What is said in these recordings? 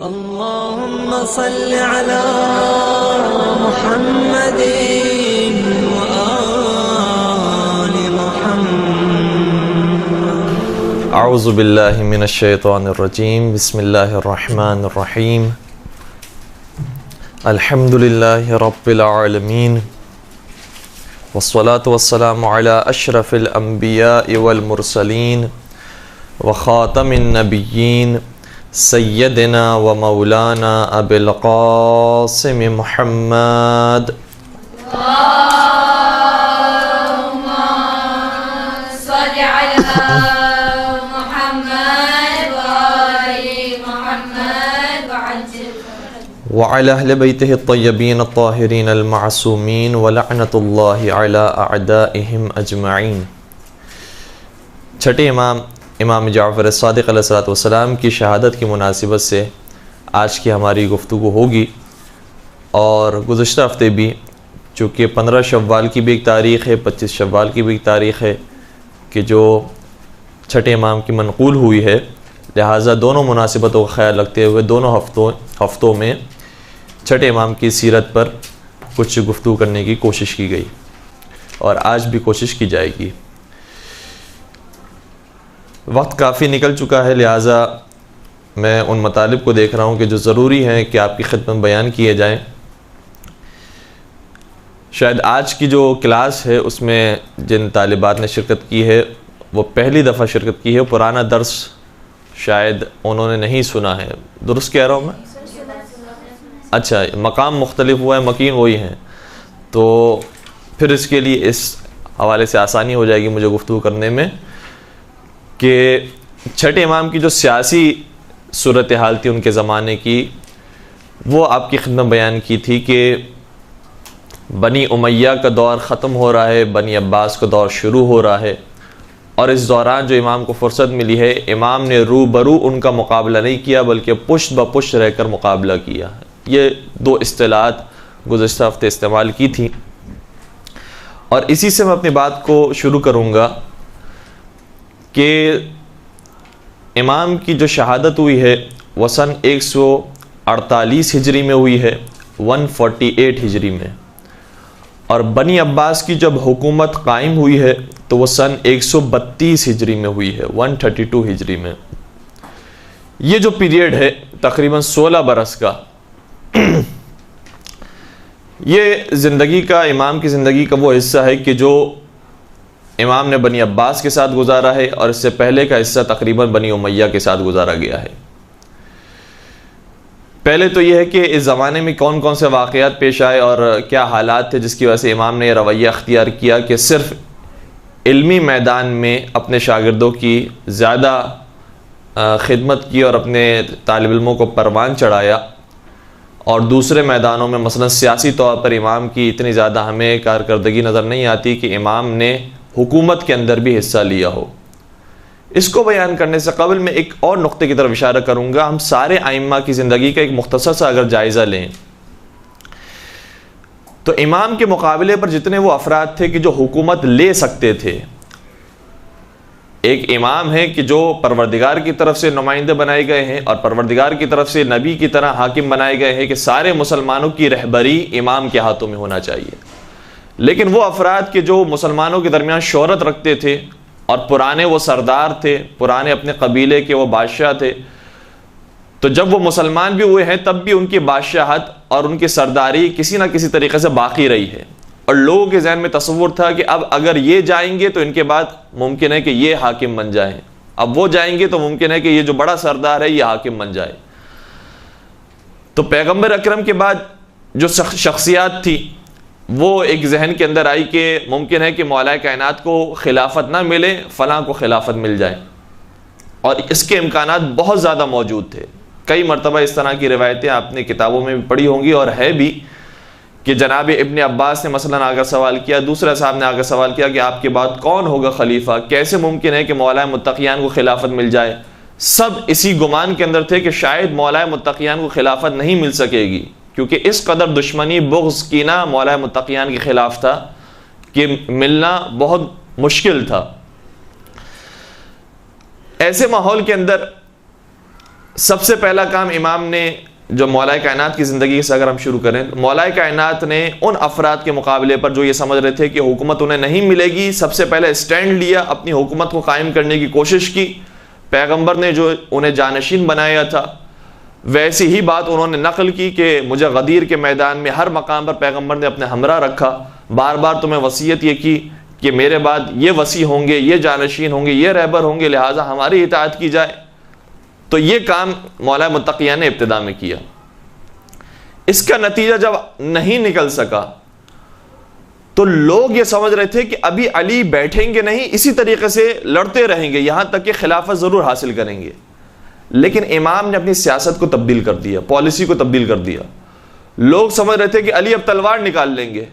اللهم صل على محمد وآل محمد. اعوذ باللہ من الشیطان الرجیم. بسم اللہ الرحمن الرحیم. الحمد للہ رب العالمین والصلاة والسلام علی اشرف الانبیاء والمرسلین وخاتم النبیین سیدنا و مولانا ابی القاسم محمد. اللهم صل على محمد وآل محمد وعلى اہل بیتہ الطیبین الطاہرین المعصومین ولعنۃ اللہ علی اعدائہم اجمعین. چھٹے امام جعفر صادق علیہ الصلوۃ والسلام کی شہادت کی مناسبت سے آج کی ہماری گفتگو ہوگی. اور گزشتہ ہفتے بھی چونکہ 15 شوال کی بھی ایک تاریخ ہے، 25 شوال کی بھی ایک تاریخ ہے کہ جو چھٹے امام کی منقول ہوئی ہے، لہٰذا دونوں مناسبتوں کا خیال رکھتے ہوئے دونوں ہفتوں میں چھٹے امام کی سیرت پر کچھ گفتگو کرنے کی کوشش کی گئی اور آج بھی کوشش کی جائے گی. وقت کافی نکل چکا ہے، لہٰذا میں ان مطالب کو دیکھ رہا ہوں کہ جو ضروری ہیں کہ آپ کی خدمت بیان کیے جائیں. شاید آج کی جو کلاس ہے اس میں جن طالبات نے شرکت کی ہے وہ پہلی دفعہ شرکت کی ہے. پرانا درس شاید انہوں نے نہیں سنا ہے. درست کہہ رہا ہوں میں؟ اچھا، مقام مختلف ہوا ہے، مکین وہی ہیں، تو پھر اس کے لیے اس حوالے سے آسانی ہو جائے گی مجھے گفتگو کرنے میں کہ چھٹے امام کی جو سیاسی صورتحال تھی ان کے زمانے کی، وہ آپ کی خدمت بیان کی تھی کہ بنی امیہ کا دور ختم ہو رہا ہے، بنی عباس کا دور شروع ہو رہا ہے، اور اس دوران جو امام کو فرصت ملی ہے، امام نے روبرو ان کا مقابلہ نہیں کیا بلکہ پشت بپشت رہ کر مقابلہ کیا. یہ دو اصطلاحات گزشتہ ہفتے استعمال کی تھی اور اسی سے میں اپنی بات کو شروع کروں گا کہ امام کی جو شہادت ہوئی ہے وہ سن 148 ہجری میں ہوئی ہے، 148 ہجری میں، اور بنی عباس کی جب حکومت قائم ہوئی ہے تو وہ سن 132 ہجری میں ہوئی ہے، 132 ہجری میں. یہ جو پیریڈ ہے تقریباً 16 برس کا، یہ زندگی کا، امام کی زندگی کا وہ حصہ ہے کہ جو امام نے بنی عباس کے ساتھ گزارا ہے، اور اس سے پہلے کا حصہ تقریباً بنی امیہ کے ساتھ گزارا گیا ہے. پہلے تو یہ ہے کہ اس زمانے میں کون کون سے واقعات پیش آئے اور کیا حالات تھے جس کی وجہ سے امام نے یہ رویہ اختیار کیا کہ صرف علمی میدان میں اپنے شاگردوں کی زیادہ خدمت کی اور اپنے طالب علموں کو پروان چڑھایا، اور دوسرے میدانوں میں مثلا سیاسی طور پر امام کی اتنی زیادہ ہمیں کارکردگی نظر نہیں آتی کہ امام نے حکومت کے اندر بھی حصہ لیا ہو. اس کو بیان کرنے سے قبل میں ایک اور نقطے کی طرف اشارہ کروں گا. ہم سارے ائمہ کی زندگی کا ایک مختصر سا اگر جائزہ لیں تو امام کے مقابلے پر جتنے وہ افراد تھے کہ جو حکومت لے سکتے تھے، ایک امام ہے کہ جو پروردگار کی طرف سے نمائندے بنائے گئے ہیں اور پروردگار کی طرف سے نبی کی طرح حاکم بنائے گئے ہیں کہ سارے مسلمانوں کی رہبری امام کے ہاتھوں میں ہونا چاہیے. لیکن وہ افراد کے جو مسلمانوں کے درمیان شہرت رکھتے تھے اور پرانے وہ سردار تھے، پرانے اپنے قبیلے کے وہ بادشاہ تھے، تو جب وہ مسلمان بھی ہوئے ہیں تب بھی ان کی بادشاہت اور ان کی سرداری کسی نہ کسی طریقے سے باقی رہی ہے، اور لوگوں کے ذہن میں تصور تھا کہ اب اگر یہ جائیں گے تو ان کے بعد ممکن ہے کہ یہ حاکم بن جائیں، اب وہ جائیں گے تو ممکن ہے کہ یہ جو بڑا سردار ہے یہ حاکم بن جائے. تو پیغمبر اکرم کے بعد جو شخصیات تھی وہ ایک ذہن کے اندر آئی کہ ممکن ہے کہ مولا کائنات کو خلافت نہ ملے، فلاں کو خلافت مل جائے، اور اس کے امکانات بہت زیادہ موجود تھے. کئی مرتبہ اس طرح کی روایتیں آپ نے کتابوں میں بھی پڑھی ہوں گی اور ہے بھی کہ جناب ابن عباس نے مثلا آگے سوال کیا، دوسرے صاحب نے آگے سوال کیا کہ آپ کے بعد کون ہوگا خلیفہ، کیسے ممکن ہے کہ مولا متقیان کو خلافت مل جائے. سب اسی گمان کے اندر تھے کہ شاید مولا متقیان کو خلافت نہیں مل سکے گی، کیونکہ اس قدر دشمنی، بغض، کینہ مولا متقیان کے خلاف تھا کہ ملنا بہت مشکل تھا. ایسے ماحول کے اندر سب سے پہلا کام امام نے جو مولا کائنات کی زندگی سے اگر ہم شروع کریں، مولا کائنات نے ان افراد کے مقابلے پر جو یہ سمجھ رہے تھے کہ حکومت انہیں نہیں ملے گی، سب سے پہلے اسٹینڈ لیا، اپنی حکومت کو قائم کرنے کی کوشش کی۔ پیغمبر نے جو انہیں جانشین بنایا تھا ویسی ہی بات انہوں نے نقل کی کہ مجھے غدیر کے میدان میں ہر مقام پر پیغمبر نے اپنے ہمراہ رکھا، بار بار تمہیں وصیت یہ کی کہ میرے بعد یہ وصی ہوں گے، یہ جانشین ہوں گے، یہ رہبر ہوں گے، لہٰذا ہماری اطاعت کی جائے۔ تو یہ کام مولا متقیہ نے ابتدا میں کیا۔ اس کا نتیجہ جب نہیں نکل سکا تو لوگ یہ سمجھ رہے تھے کہ ابھی علی بیٹھیں گے نہیں، اسی طریقے سے لڑتے رہیں گے یہاں تک کہ خلافت ضرور حاصل کریں گے۔ لیکن امام نے اپنی سیاست کو تبدیل کر دیا، پالیسی کو تبدیل کر دیا۔ لوگ سمجھ رہے تھے کہ علی اب تلوار نکال لیں گے،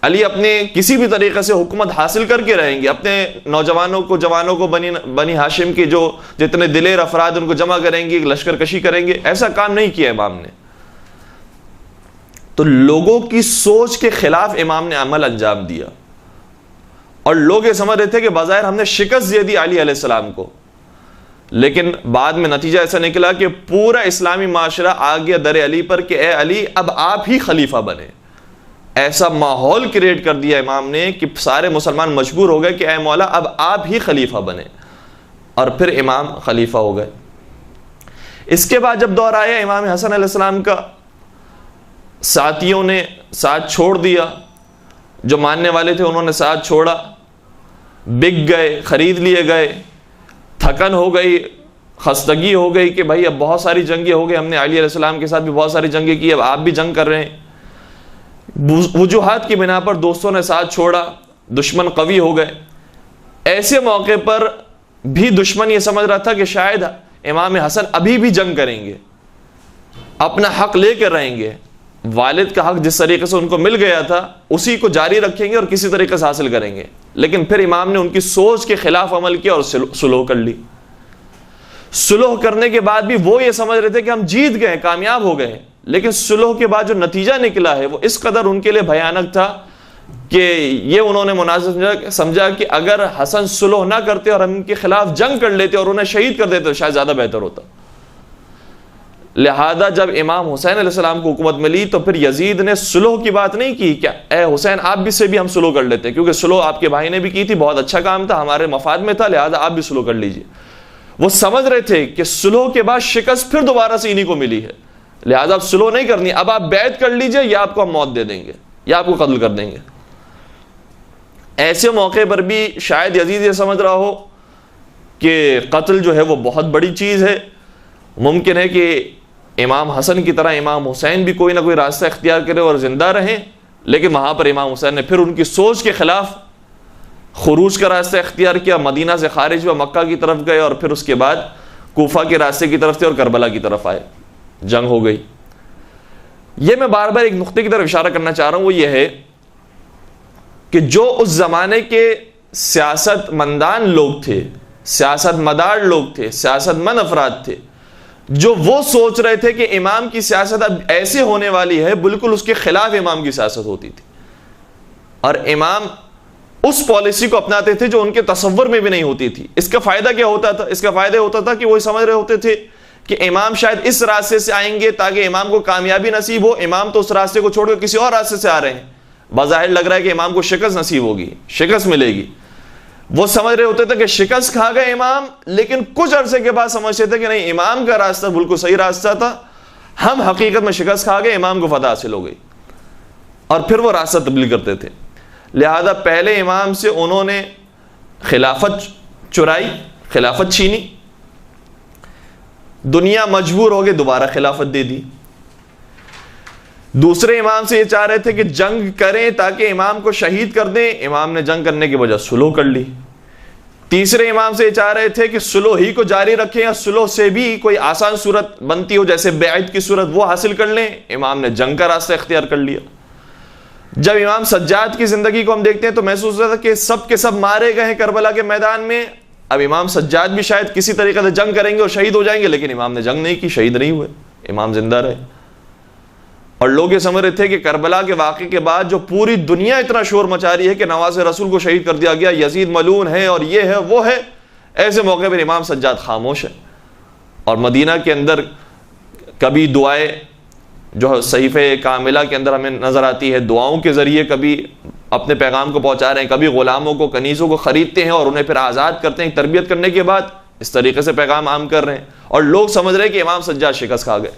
علی اپنے کسی بھی طریقے سے حکومت حاصل کر کے رہیں گے، اپنے نوجوانوں کو، جوانوں کو، بنی ہاشم کے جو جتنے دلیر افراد ان کو جمع کریں گے، لشکر کشی کریں گے۔ ایسا کام نہیں کیا امام نے۔ تو لوگوں کی سوچ کے خلاف امام نے عمل انجام دیا، اور لوگ یہ سمجھ رہے تھے کہ بظاہر ہم نے شکست دے دی علی علیہ السلام کو، لیکن بعد میں نتیجہ ایسا نکلا کہ پورا اسلامی معاشرہ آ گیا در علی پر کہ اے علی اب آپ ہی خلیفہ بنے۔ ایسا ماحول کریٹ کر دیا امام نے کہ سارے مسلمان مجبور ہو گئے کہ اے مولا اب آپ ہی خلیفہ بنے، اور پھر امام خلیفہ ہو گئے۔ اس کے بعد جب دور آیا امام حسن علیہ السلام کا، ساتھیوں نے ساتھ چھوڑ دیا، جو ماننے والے تھے انہوں نے ساتھ چھوڑا، بک گئے، خرید لیے گئے، تھکن ہو گئی، خستگی ہو گئی کہ بھائی اب بہت ساری جنگیں ہو گئی، ہم نے علی علیہ السلام کے ساتھ بھی بہت ساری جنگیں کی، اب آپ بھی جنگ کر رہے ہیں۔ وجوہات کی بنا پر دوستوں نے ساتھ چھوڑا، دشمن قوی ہو گئے۔ ایسے موقع پر بھی دشمن یہ سمجھ رہا تھا کہ شاید امام حسن ابھی بھی جنگ کریں گے، اپنا حق لے کر رہیں گے، والد کا حق جس طریقے سے ان کو مل گیا تھا اسی کو جاری رکھیں گے اور کسی طریقے سے حاصل کریں گے۔ لیکن پھر امام نے ان کی سوچ کے خلاف عمل کیا اور صلح کر لی۔ صلح کرنے کے بعد بھی وہ یہ سمجھ رہے تھے کہ ہم جیت گئے، کامیاب ہو گئے، لیکن صلح کے بعد جو نتیجہ نکلا ہے وہ اس قدر ان کے لیے بھیانک تھا کہ یہ انہوں نے مناسب سمجھا کہ اگر حسن صلح نہ کرتے اور ہم ان کے خلاف جنگ کر لیتے اور انہیں شہید کر دیتے تو شاید زیادہ بہتر ہوتا۔ لہذا جب امام حسین علیہ السلام کو حکومت ملی تو پھر یزید نے صلح کی بات نہیں کی کہ اے حسین آپ بھی سے بھی ہم صلح کر لیتے، کیونکہ صلح آپ کے بھائی نے بھی کی تھی، بہت اچھا کام تھا، ہمارے مفاد میں تھا، لہذا آپ بھی صلح کر لیجئے۔ وہ سمجھ رہے تھے کہ صلح کے بعد شکست پھر دوبارہ سے انہی کو ملی ہے، لہذا اب صلح نہیں کرنی، اب آپ بیعت کر لیجئے یا آپ کو ہم موت دے دیں گے یا آپ کو قتل کر دیں گے۔ ایسے موقع پر بھی شاید یزید یہ سمجھ رہا ہو کہ قتل جو ہے وہ بہت بڑی چیز ہے، ممکن ہے کہ امام حسن کی طرح امام حسین بھی کوئی نہ کوئی راستہ اختیار کرے اور زندہ رہیں، لیکن وہاں پر امام حسین نے پھر ان کی سوچ کے خلاف خروج کا راستہ اختیار کیا، مدینہ سے خارج ہوا، مکہ کی طرف گئے اور پھر اس کے بعد کوفہ کے راستے کی طرف تھے اور کربلا کی طرف آئے، جنگ ہو گئی۔ یہ میں بار بار ایک نقطے کی طرف اشارہ کرنا چاہ رہا ہوں، وہ یہ ہے کہ جو اس زمانے کے سیاست مندان لوگ تھے، سیاست مدار لوگ تھے، سیاست مند افراد تھے، جو وہ سوچ رہے تھے کہ امام کی سیاست اب ایسے ہونے والی ہے، بالکل اس کے خلاف امام کی سیاست ہوتی تھی، اور امام اس پالیسی کو اپناتے تھے جو ان کے تصور میں بھی نہیں ہوتی تھی۔ اس کا فائدہ کیا ہوتا تھا؟ اس کا فائدہ ہوتا تھا کہ وہ سمجھ رہے ہوتے تھے کہ امام شاید اس راستے سے آئیں گے تاکہ امام کو کامیابی نصیب ہو، امام تو اس راستے کو چھوڑ کر کسی اور راستے سے آ رہے ہیں، بظاہر لگ رہا ہے کہ امام کو شکست نصیب ہوگی، شکست ملے گی۔ وہ سمجھ رہے ہوتے تھے کہ شکست کھا گئے امام، لیکن کچھ عرصے کے بعد سمجھتے تھے کہ نہیں، امام کا راستہ بالکل صحیح راستہ تھا، ہم حقیقت میں شکست کھا گئے، امام کو فتح حاصل ہو گئی، اور پھر وہ راستہ تبدیل کرتے تھے۔ لہذا پہلے امام سے انہوں نے خلافت چرائی، خلافت چھینی، دنیا مجبور ہو گئی دوبارہ خلافت دے دی۔ دوسرے امام سے یہ چاہ رہے تھے کہ جنگ کریں تاکہ امام کو شہید کر دیں، امام نے جنگ کرنے کی وجہ صلح کر لی۔ تیسرے امام سے یہ چاہ رہے تھے کہ صلح ہی کو جاری رکھیں یا صلح سے بھی کوئی آسان صورت بنتی ہو جیسے بیعت کی صورت وہ حاصل کر لیں، امام نے جنگ کا راستہ اختیار کر لیا۔ جب امام سجاد کی زندگی کو ہم دیکھتے ہیں تو محسوس ہوتا ہے کہ سب کے سب مارے گئے ہیں کربلا کے میدان میں، اب امام سجاد بھی شاید کسی طریقے سے جنگ کریں گے اور شہید ہو جائیں گے، لیکن امام نے جنگ نہیں کی، شہید نہیں ہوئے، امام زندہ رہے۔ اور لوگ یہ سمجھ رہے تھے کہ کربلا کے واقعے کے بعد جو پوری دنیا اتنا شور مچا رہی ہے کہ نواز رسول کو شہید کر دیا گیا، یزید ملعون ہے اور یہ ہے وہ ہے، ایسے موقع پر امام سجاد خاموش ہے، اور مدینہ کے اندر کبھی دعائیں جو صحیفہ کاملہ کے اندر ہمیں نظر آتی ہے، دعاؤں کے ذریعے کبھی اپنے پیغام کو پہنچا رہے ہیں، کبھی غلاموں کو کنیزوں کو خریدتے ہیں اور انہیں پھر آزاد کرتے ہیں تربیت کرنے کے بعد، اس طریقے سے پیغام عام کر رہے ہیں، اور لوگ سمجھ رہے ہیں کہ امام سجاد شکست کھا گئے۔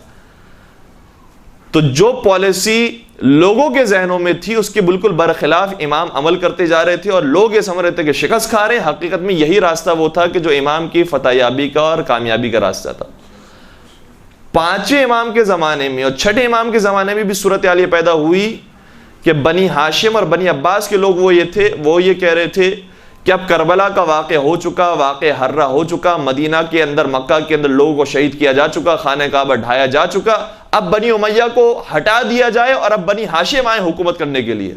تو جو پالیسی لوگوں کے ذہنوں میں تھی اس کے بالکل برخلاف امام عمل کرتے جا رہے تھے، اور لوگ یہ سمجھ رہے تھے کہ شکست کھا رہے ہیں۔ حقیقت میں یہی راستہ وہ تھا کہ جو امام کی فتح یابی کا اور کامیابی کا راستہ تھا۔ پانچویں امام کے زمانے میں اور چھٹے امام کے زمانے میں بھی صورتحال یہ پیدا ہوئی کہ بنی ہاشم اور بنی عباس کے لوگ وہ یہ کہہ رہے تھے کہ اب کربلا کا واقعہ ہو چکا، واقعہ ہررہ ہو چکا، مدینہ کے اندر مکہ کے اندر لوگوں کو شہید کیا جا چکا، خانہ کعبہ ڈھایا جا چکا، اب بنی امیہ کو ہٹا دیا جائے اور اب بنی ہاشم آئیں حکومت کرنے کے لیے۔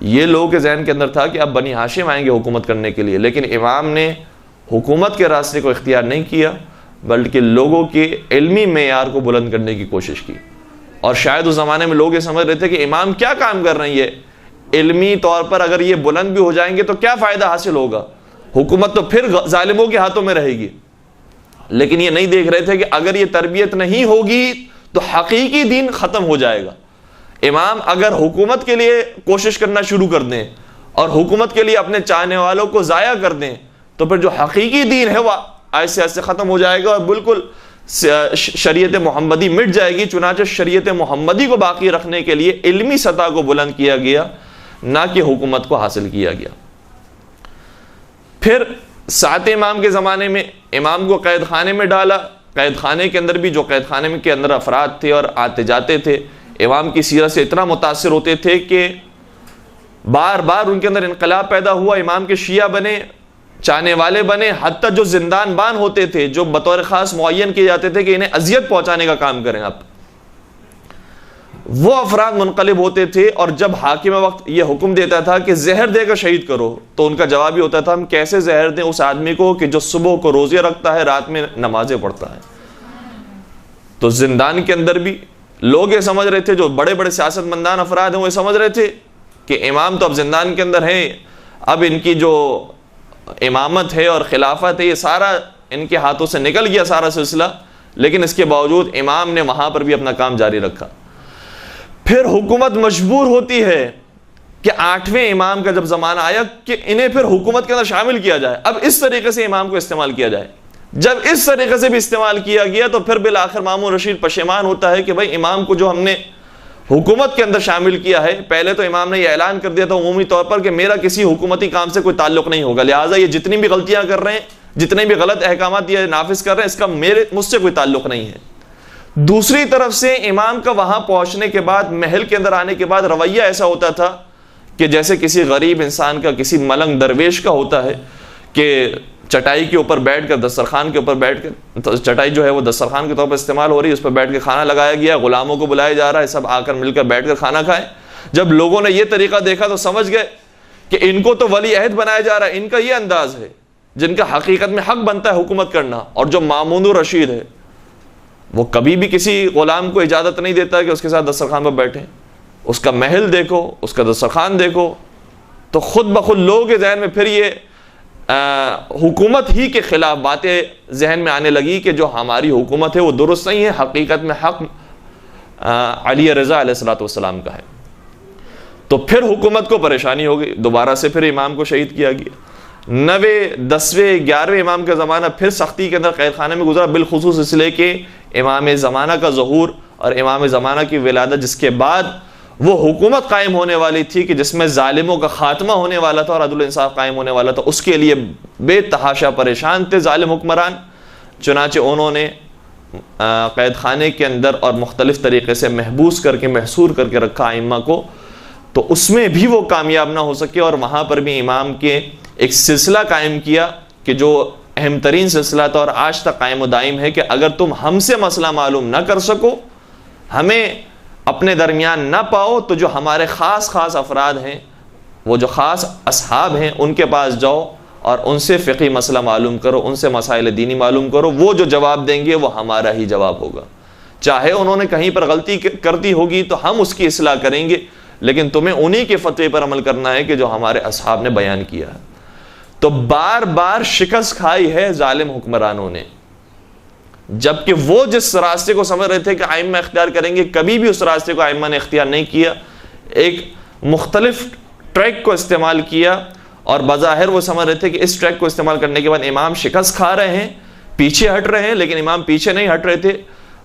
یہ لوگوں کے ذہن کے اندر تھا کہ اب بنی ہاشم آئیں گے حکومت کرنے کے لیے، لیکن امام نے حکومت کے راستے کو اختیار نہیں کیا بلکہ لوگوں کے علمی معیار کو بلند کرنے کی کوشش کی۔ اور شاید اس زمانے میں لوگ یہ سمجھ رہے تھے کہ امام کیا کام کر رہے ہیں، یہ علمی طور پر اگر یہ بلند بھی ہو جائیں گے تو کیا فائدہ حاصل ہوگا، حکومت تو پھر ظالموں کے ہاتھوں میں رہے گی۔ لیکن یہ نہیں دیکھ رہے تھے کہ اگر یہ تربیت نہیں ہوگی تو حقیقی دین ختم ہو جائے گا۔ امام اگر حکومت کے لیے کوشش کرنا شروع کر دیں اور حکومت کے لیے اپنے چاہنے والوں کو ضائع کر دیں تو پھر جو حقیقی دین ہے وہ آہستہ آہستہ ختم ہو جائے گا اور بالکل شریعت محمدی مٹ جائے گی۔ چنانچہ شریعت محمدی کو باقی رکھنے کے لیے علمی سطح کو بلند کیا گیا، نہ کہ حکومت کو حاصل کیا گیا۔ پھر ساتویں امام کے زمانے میں امام کو قید خانے میں ڈالا۔ قید خانے کے اندر بھی جو قید خانے کے اندر افراد تھے اور آتے جاتے تھے، امام کی سیرت سے اتنا متاثر ہوتے تھے کہ بار بار ان کے اندر انقلاب پیدا ہوا، امام کے شیعہ بنے، چاہنے والے بنے، حتیٰ جو زندان بان ہوتے تھے، جو بطور خاص معین کیے جاتے تھے کہ انہیں اذیت پہنچانے کا کام کریں آپ، وہ افراد منقلب ہوتے تھے۔ اور جب حاکم وقت یہ حکم دیتا تھا کہ زہر دے کر شہید کرو تو ان کا جواب ہی ہوتا تھا ہم کیسے زہر دیں اس آدمی کو کہ جو صبح کو روزے رکھتا ہے، رات میں نمازیں پڑھتا ہے۔ تو زندان کے اندر بھی لوگ یہ سمجھ رہے تھے، جو بڑے بڑے سیاست مندان افراد ہیں وہ یہ سمجھ رہے تھے کہ امام تو اب زندان کے اندر ہیں، اب ان کی جو امامت ہے اور خلافت ہے یہ سارا ان کے ہاتھوں سے نکل گیا سارا سلسلہ، لیکن اس کے باوجود امام نے وہاں پر بھی اپنا کام جاری رکھا۔ پھر حکومت مجبور ہوتی ہے کہ آٹھویں امام کا جب زمانہ آیا کہ انہیں پھر حکومت کے اندر شامل کیا جائے، اب اس طریقے سے امام کو استعمال کیا جائے۔ جب اس طریقے سے بھی استعمال کیا گیا تو پھر بالآخر مامون رشید پشیمان ہوتا ہے کہ بھائی امام کو جو ہم نے حکومت کے اندر شامل کیا ہے، پہلے تو امام نے یہ اعلان کر دیا تھا عمومی طور پر کہ میرا کسی حکومتی کام سے کوئی تعلق نہیں ہوگا، لہٰذا یہ جتنی بھی غلطیاں کر رہے ہیں، جتنے بھی غلط احکامات یہ نافذ کر رہے ہیں، اس کا مجھ سے کوئی تعلق نہیں ہے۔ دوسری طرف سے امام کا وہاں پہنچنے کے بعد، محل کے اندر آنے کے بعد رویہ ایسا ہوتا تھا کہ جیسے کسی غریب انسان کا، کسی ملنگ درویش کا ہوتا ہے کہ چٹائی کے اوپر بیٹھ کر، دسترخوان کے اوپر بیٹھ کر، چٹائی جو ہے وہ دسترخوان کے طور پر استعمال ہو رہی ہے، اس پر بیٹھ کے کھانا لگایا گیا، غلاموں کو بلایا جا رہا ہے، سب آ کر مل کر بیٹھ کر کھانا کھائیں۔ جب لوگوں نے یہ طریقہ دیکھا تو سمجھ گئے کہ ان کو تو ولی عہد بنایا جا رہا ہے، ان کا یہ انداز ہے جن کا حقیقت میں حق بنتا ہے حکومت کرنا۔ اور جو مامون رشید ہے وہ کبھی بھی کسی غلام کو اجازت نہیں دیتا کہ اس کے ساتھ دسترخوان پر بیٹھیں۔ اس کا محل دیکھو، اس کا دسترخوان دیکھو، تو خود بخود لوگوں کے ذہن میں پھر یہ حکومت ہی کے خلاف باتیں ذہن میں آنے لگی کہ جو ہماری حکومت ہے وہ درست نہیں ہے، حقیقت میں حق علی رضا علیہ الصلوۃ والسلام کا ہے۔ تو پھر حکومت کو پریشانی ہو گئی، دوبارہ سے پھر امام کو شہید کیا گیا۔ 9ویں 10ویں 11ویں امام کا زمانہ پھر سختی کے اندر قید خانے میں گزرا، بالخصوص اس لیے کہ امام زمانہ کا ظہور اور امام زمانہ کی ولادت، جس کے بعد وہ حکومت قائم ہونے والی تھی کہ جس میں ظالموں کا خاتمہ ہونے والا تھا اور عدل و انصاف قائم ہونے والا تھا، اس کے لیے بے تحاشا پریشان تھے ظالم حکمران۔ چنانچہ انہوں نے قید خانے کے اندر اور مختلف طریقے سے محبوس کر کے، محصور کر کے رکھا ائمہ کو، تو اس میں بھی وہ کامیاب نہ ہو سکے، اور وہاں پر بھی امام کے ایک سلسلہ قائم کیا کہ جو اہم ترین سلسلہ تھا اور آج تک قائم و دائم ہے کہ اگر تم ہم سے مسئلہ معلوم نہ کر سکو، ہمیں اپنے درمیان نہ پاؤ، تو جو ہمارے خاص افراد ہیں، وہ جو خاص اصحاب ہیں، ان کے پاس جاؤ اور ان سے فقہی مسئلہ معلوم کرو، ان سے مسائل دینی معلوم کرو، وہ جو جواب دیں گے وہ ہمارا ہی جواب ہوگا، چاہے انہوں نے کہیں پر غلطی کر دی ہوگی تو ہم اس کی اصلاح کریں گے، لیکن تمہیں انہی کے فتوے پر عمل کرنا ہے کہ جو ہمارے اصحاب نے بیان کیا ہے۔ تو بار بار شکست کھائی ہے ظالم حکمرانوں نے، جبکہ وہ جس راستے کو سمجھ رہے تھے کہ ائمہ اختیار کریں گے، کبھی بھی اس راستے کو ائمہ نے اختیار نہیں کیا، ایک مختلف ٹریک کو استعمال کیا، اور بظاہر وہ سمجھ رہے تھے کہ اس ٹریک کو استعمال کرنے کے بعد امام شکست کھا رہے ہیں، پیچھے ہٹ رہے ہیں، لیکن امام پیچھے نہیں ہٹ رہے تھے،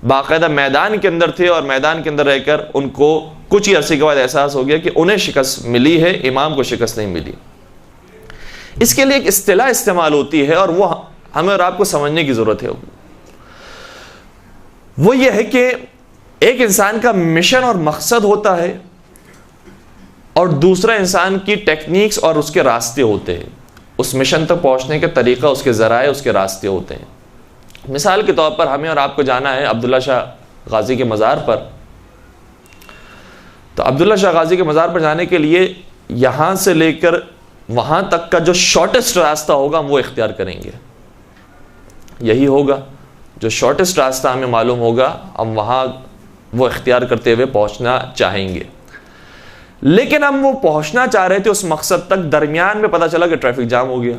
باقاعدہ میدان کے اندر تھے، اور میدان کے اندر رہ کر ان کو کچھ ہی عرصے کے بعد احساس ہو گیا کہ انہیں شکست ملی ہے، امام کو شکست نہیں ملی۔ اس کے لیے ایک اصطلاح استعمال ہوتی ہے، اور وہ ہمیں اور آپ کو سمجھنے کی ضرورت ہے۔ وہ یہ ہے کہ ایک انسان کا مشن اور مقصد ہوتا ہے، اور دوسرا انسان کی ٹیکنیکس اور اس کے راستے ہوتے ہیں۔ اس مشن تک پہنچنے کا طریقہ، اس کے ذرائع، اس کے راستے ہوتے ہیں۔ مثال کے طور پر ہمیں اور آپ کو جانا ہے عبداللہ شاہ غازی کے مزار پر، تو عبداللہ شاہ غازی کے مزار پر جانے کے لیے یہاں سے لے کر وہاں تک کا جو شارٹیسٹ راستہ ہوگا ہم وہ اختیار کریں گے، یہی ہوگا جو شارٹیسٹ راستہ ہمیں معلوم ہوگا، ہم وہاں وہ اختیار کرتے ہوئے پہنچنا چاہیں گے۔ لیکن ہم وہ پہنچنا چاہ رہے تھے اس مقصد تک، درمیان میں پتہ چلا کہ ٹریفک جام ہو گیا،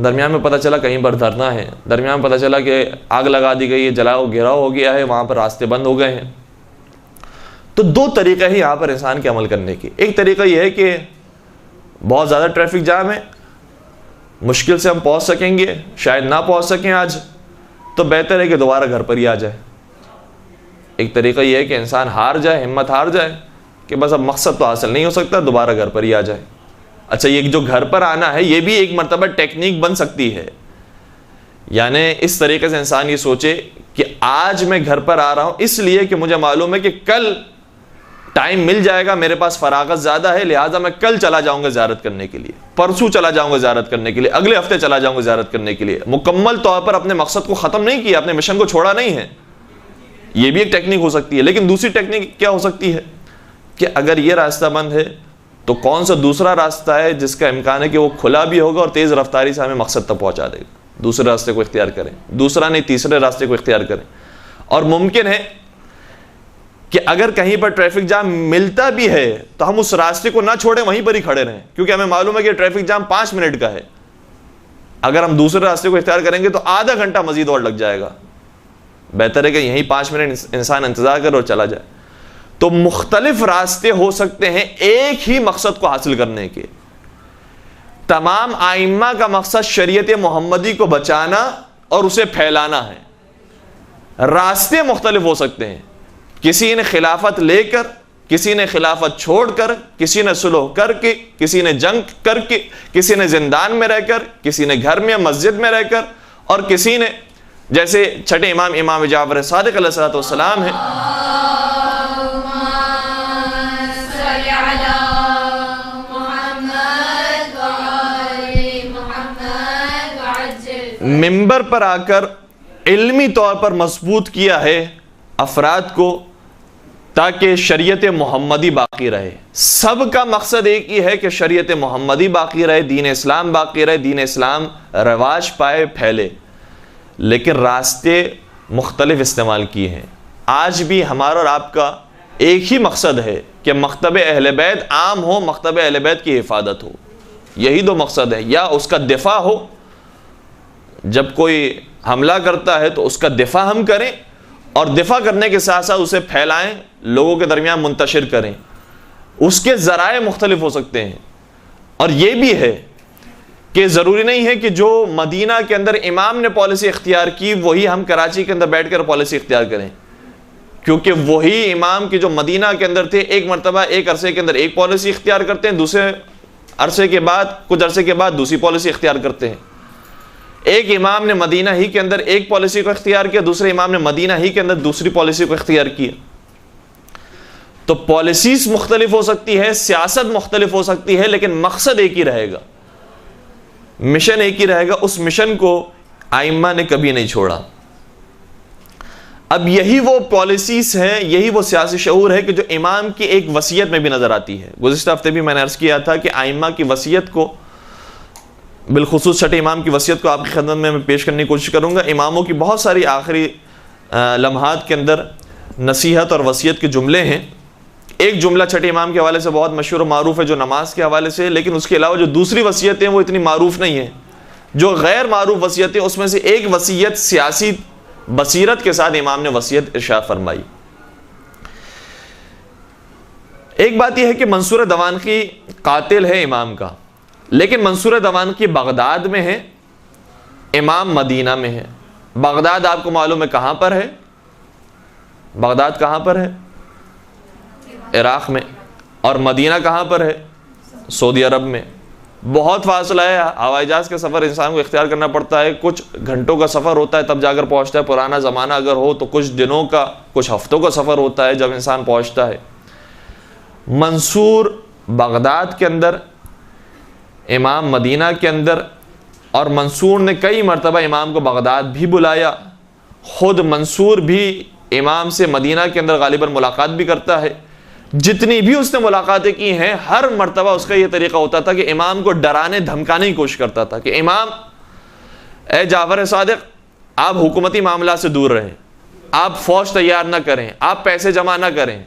درمیان میں پتہ چلا کہیں پر دھرنا ہے، درمیان میں پتہ چلا کہ آگ لگا دی گئی ہے، جلاؤ گھیراؤ ہو گیا ہے، وہاں پر راستے بند ہو گئے ہیں۔ تو دو طریقے ہیں یہاں پر انسان کے عمل کرنے کے۔ ایک طریقہ یہ ہے کہ بہت زیادہ ٹریفک جام ہے، مشکل سے ہم پہنچ سکیں گے، شاید نہ پہنچ سکیں آج، تو بہتر ہے کہ دوبارہ گھر پر ہی آ جائے۔ ایک طریقہ یہ ہے کہ انسان ہار جائے، ہمت ہار جائے کہ بس اب مقصد تو حاصل نہیں ہو سکتا، دوبارہ گھر پر ہی آ جائے۔ اچھا، یہ جو گھر پر آنا ہے یہ بھی ایک مرتبہ ٹیکنیک بن سکتی ہے، یعنی اس طریقے سے انسان یہ سوچے کہ آج میں گھر پر آ رہا ہوں اس لیے کہ مجھے معلوم ہے کہ کل ٹائم مل جائے گا، میرے پاس فراغت زیادہ ہے، لہٰذا میں کل چلا جاؤں گا زیارت کرنے کے لیے، پرسوں چلا جاؤں گا زیارت کرنے کے لیے، اگلے ہفتے چلا جاؤں گا زیارت کرنے کے لیے۔ مکمل طور پر اپنے مقصد کو ختم نہیں کیا، اپنے مشن کو چھوڑا نہیں ہے، یہ بھی ایک ٹیکنیک ہو سکتی ہے۔ لیکن دوسری ٹیکنیک کیا ہو سکتی ہے کہ اگر یہ راستہ بند ہے تو کون سا دوسرا راستہ ہے جس کا امکان ہے کہ وہ کھلا بھی ہوگا اور تیز رفتاری سے ہمیں مقصد تک پہنچا دے گا، دوسرے راستے کو اختیار کریں، دوسرا نہیں تیسرے راستے کو اختیار کریں۔ اور ممکن ہے کہ اگر کہیں پر ٹریفک جام ملتا بھی ہے تو ہم اس راستے کو نہ چھوڑیں، وہیں پر ہی کھڑے رہیں، کیونکہ ہمیں معلوم ہے کہ ٹریفک جام 5 منٹ کا ہے، اگر ہم دوسرے راستے کو اختیار کریں گے تو آدھا گھنٹہ مزید اور لگ جائے گا، بہتر ہے کہ یہیں 5 منٹ انسان انتظار کرے اور چلا جائے۔ تو مختلف راستے ہو سکتے ہیں ایک ہی مقصد کو حاصل کرنے کے۔ تمام ائمہ کا مقصد شریعت محمدی کو بچانا اور اسے پھیلانا ہے۔ راستے مختلف ہو سکتے ہیں، کسی نے خلافت لے کر، کسی نے خلافت چھوڑ کر، کسی نے صلح کر کے، کسی نے جنگ کر کے، کسی نے زندان میں رہ کر، کسی نے گھر میں مسجد میں رہ کر، اور کسی نے جیسے چھٹے امام امام جعفر صادق علیہ السلام ہیں، منبر پر آ کر علمی طور پر مضبوط کیا ہے افراد کو تاکہ شریعت محمدی باقی رہے۔ سب کا مقصد ایک ہی ہے کہ شریعت محمدی باقی رہے، دین اسلام باقی رہے، دین اسلام رواج پائے، پھیلے، لیکن راستے مختلف استعمال کیے ہیں۔ آج بھی ہمارا اور آپ کا ایک ہی مقصد ہے کہ مکتب اہل بیت عام ہو، مکتب اہل بیت کی حفاظت ہو، یہی دو مقصد ہے، یا اس کا دفاع ہو، جب کوئی حملہ کرتا ہے تو اس کا دفاع ہم کریں، اور دفاع کرنے کے ساتھ ساتھ اسے پھیلائیں، لوگوں کے درمیان منتشر کریں۔ اس کے ذرائع مختلف ہو سکتے ہیں، اور یہ بھی ہے کہ ضروری نہیں ہے کہ جو مدینہ کے اندر امام نے پالیسی اختیار کی وہی ہم کراچی کے اندر بیٹھ کر پالیسی اختیار کریں، کیونکہ وہی امام کے جو مدینہ کے اندر تھے ایک مرتبہ ایک عرصے کے اندر ایک پالیسی اختیار کرتے ہیں، دوسرے عرصے کے بعد کچھ عرصے کے بعد دوسری پالیسی اختیار کرتے ہیں۔ ایک امام نے مدینہ ہی کے اندر ایک پالیسی کو اختیار کیا، دوسرے امام نے مدینہ ہی کے اندر دوسری پالیسی کو اختیار کیا۔ تو پالیسیز مختلف ہو سکتی ہے، سیاست مختلف ہو سکتی ہے، لیکن مقصد ایک ہی رہے گا، مشن ایک ہی رہے گا۔ اس مشن کو ائمہ نے کبھی نہیں چھوڑا۔ اب یہی وہ پالیسیز ہیں، یہی وہ سیاسی شعور ہے کہ جو امام کی ایک وصیت میں بھی نظر آتی ہے۔ گزشتہ ہفتے بھی میں نے عرض کیا تھا کہ ائمہ کی وصیت کو، بالخصوص چھٹے امام کی وصیت کو آپ کی خدمت میں پیش کرنے کی کوشش کروں گا۔ اماموں کی بہت ساری آخری لمحات کے اندر نصیحت اور وصیت کے جملے ہیں۔ ایک جملہ چھٹے امام کے حوالے سے بہت مشہور و معروف ہے جو نماز کے حوالے سے، لیکن اس کے علاوہ جو دوسری وصیتیں وہ اتنی معروف نہیں ہیں۔ جو غیر معروف وصیتیں، اس میں سے ایک وصیت سیاسی بصیرت کے ساتھ امام نے وصیت ارشاد فرمائی۔ ایک بات یہ ہے کہ منصور دوانقی قاتل ہے امام کا، لیکن منصور دوانقی بغداد میں ہے، امام مدینہ میں ہے۔ بغداد آپ کو معلوم ہے کہاں پر ہے؟ بغداد کہاں پر ہے؟ عراق میں۔ اور مدینہ کہاں پر ہے؟ سعودی عرب میں۔ بہت فاصلہ ہے، ہوائی جہاز کا سفر انسان کو اختیار کرنا پڑتا ہے، کچھ گھنٹوں کا سفر ہوتا ہے تب جا کر پہنچتا ہے۔ پرانا زمانہ اگر ہو تو کچھ دنوں کا، کچھ ہفتوں کا سفر ہوتا ہے جب انسان پہنچتا ہے۔ منصور بغداد کے اندر، امام مدینہ کے اندر، اور منصور نے کئی مرتبہ امام کو بغداد بھی بلایا۔ خود منصور بھی امام سے مدینہ کے اندر غالباً ملاقات بھی کرتا ہے۔ جتنی بھی اس نے ملاقاتیں کی ہیں، ہر مرتبہ اس کا یہ طریقہ ہوتا تھا کہ امام کو ڈرانے دھمکانے کی کوشش کرتا تھا کہ امام، اے جعفر صادق، آپ حکومتی معاملات سے دور رہیں، آپ فوج تیار نہ کریں، آپ پیسے جمع نہ کریں،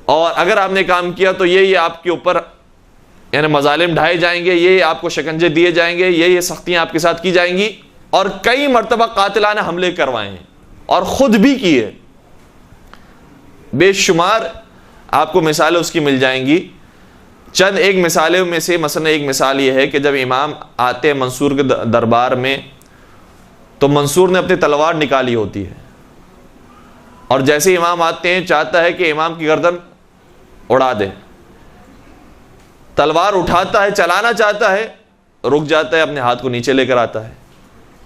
اور اگر آپ نے کام کیا تو یہ آپ کے اوپر یعنی مظالم ڈھائے جائیں گے، یہ آپ کو شکنجے دیے جائیں گے، یہ سختیاں آپ کے ساتھ کی جائیں گی۔ اور کئی مرتبہ قاتلانہ حملے کروائے ہیں اور خود بھی کیے، بے شمار آپ کو مثالیں اس کی مل جائیں گی۔ چند ایک مثالوں میں سے مثلا ایک مثال یہ ہے کہ جب امام آتے منصور کے دربار میں تو منصور نے اپنی تلوار نکالی ہوتی ہے، اور جیسے امام آتے ہیں چاہتا ہے کہ امام کی گردن اڑا دے، تلوار اٹھاتا ہے، چلانا چاہتا ہے، رک جاتا ہے، اپنے ہاتھ کو نیچے لے کر آتا ہے،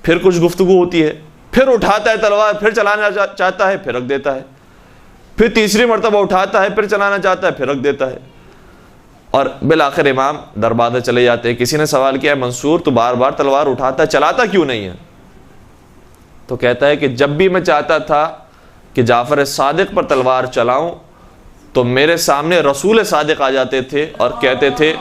پھر کچھ گفتگو ہوتی ہے، پھر اٹھاتا ہے تلوار، پھر چلانا چاہتا ہے، پھر رکھ دیتا ہے، پھر تیسری مرتبہ اٹھاتا ہے، پھر چلانا چاہتا ہے، پھر رکھ دیتا ہے، اور بالآخر امام دربار سے چلے جاتے ہیں۔ کسی نے سوال کیا، منصور تو بار بار تلوار اٹھاتا ہے، چلاتا کیوں نہیں ہے؟ تو کہتا ہے کہ جب بھی میں چاہتا تھا کہ جعفر صادق پر تلوار چلاؤں تو میرے سامنے رسول صادق آ جاتے تھے اور کہتے تھے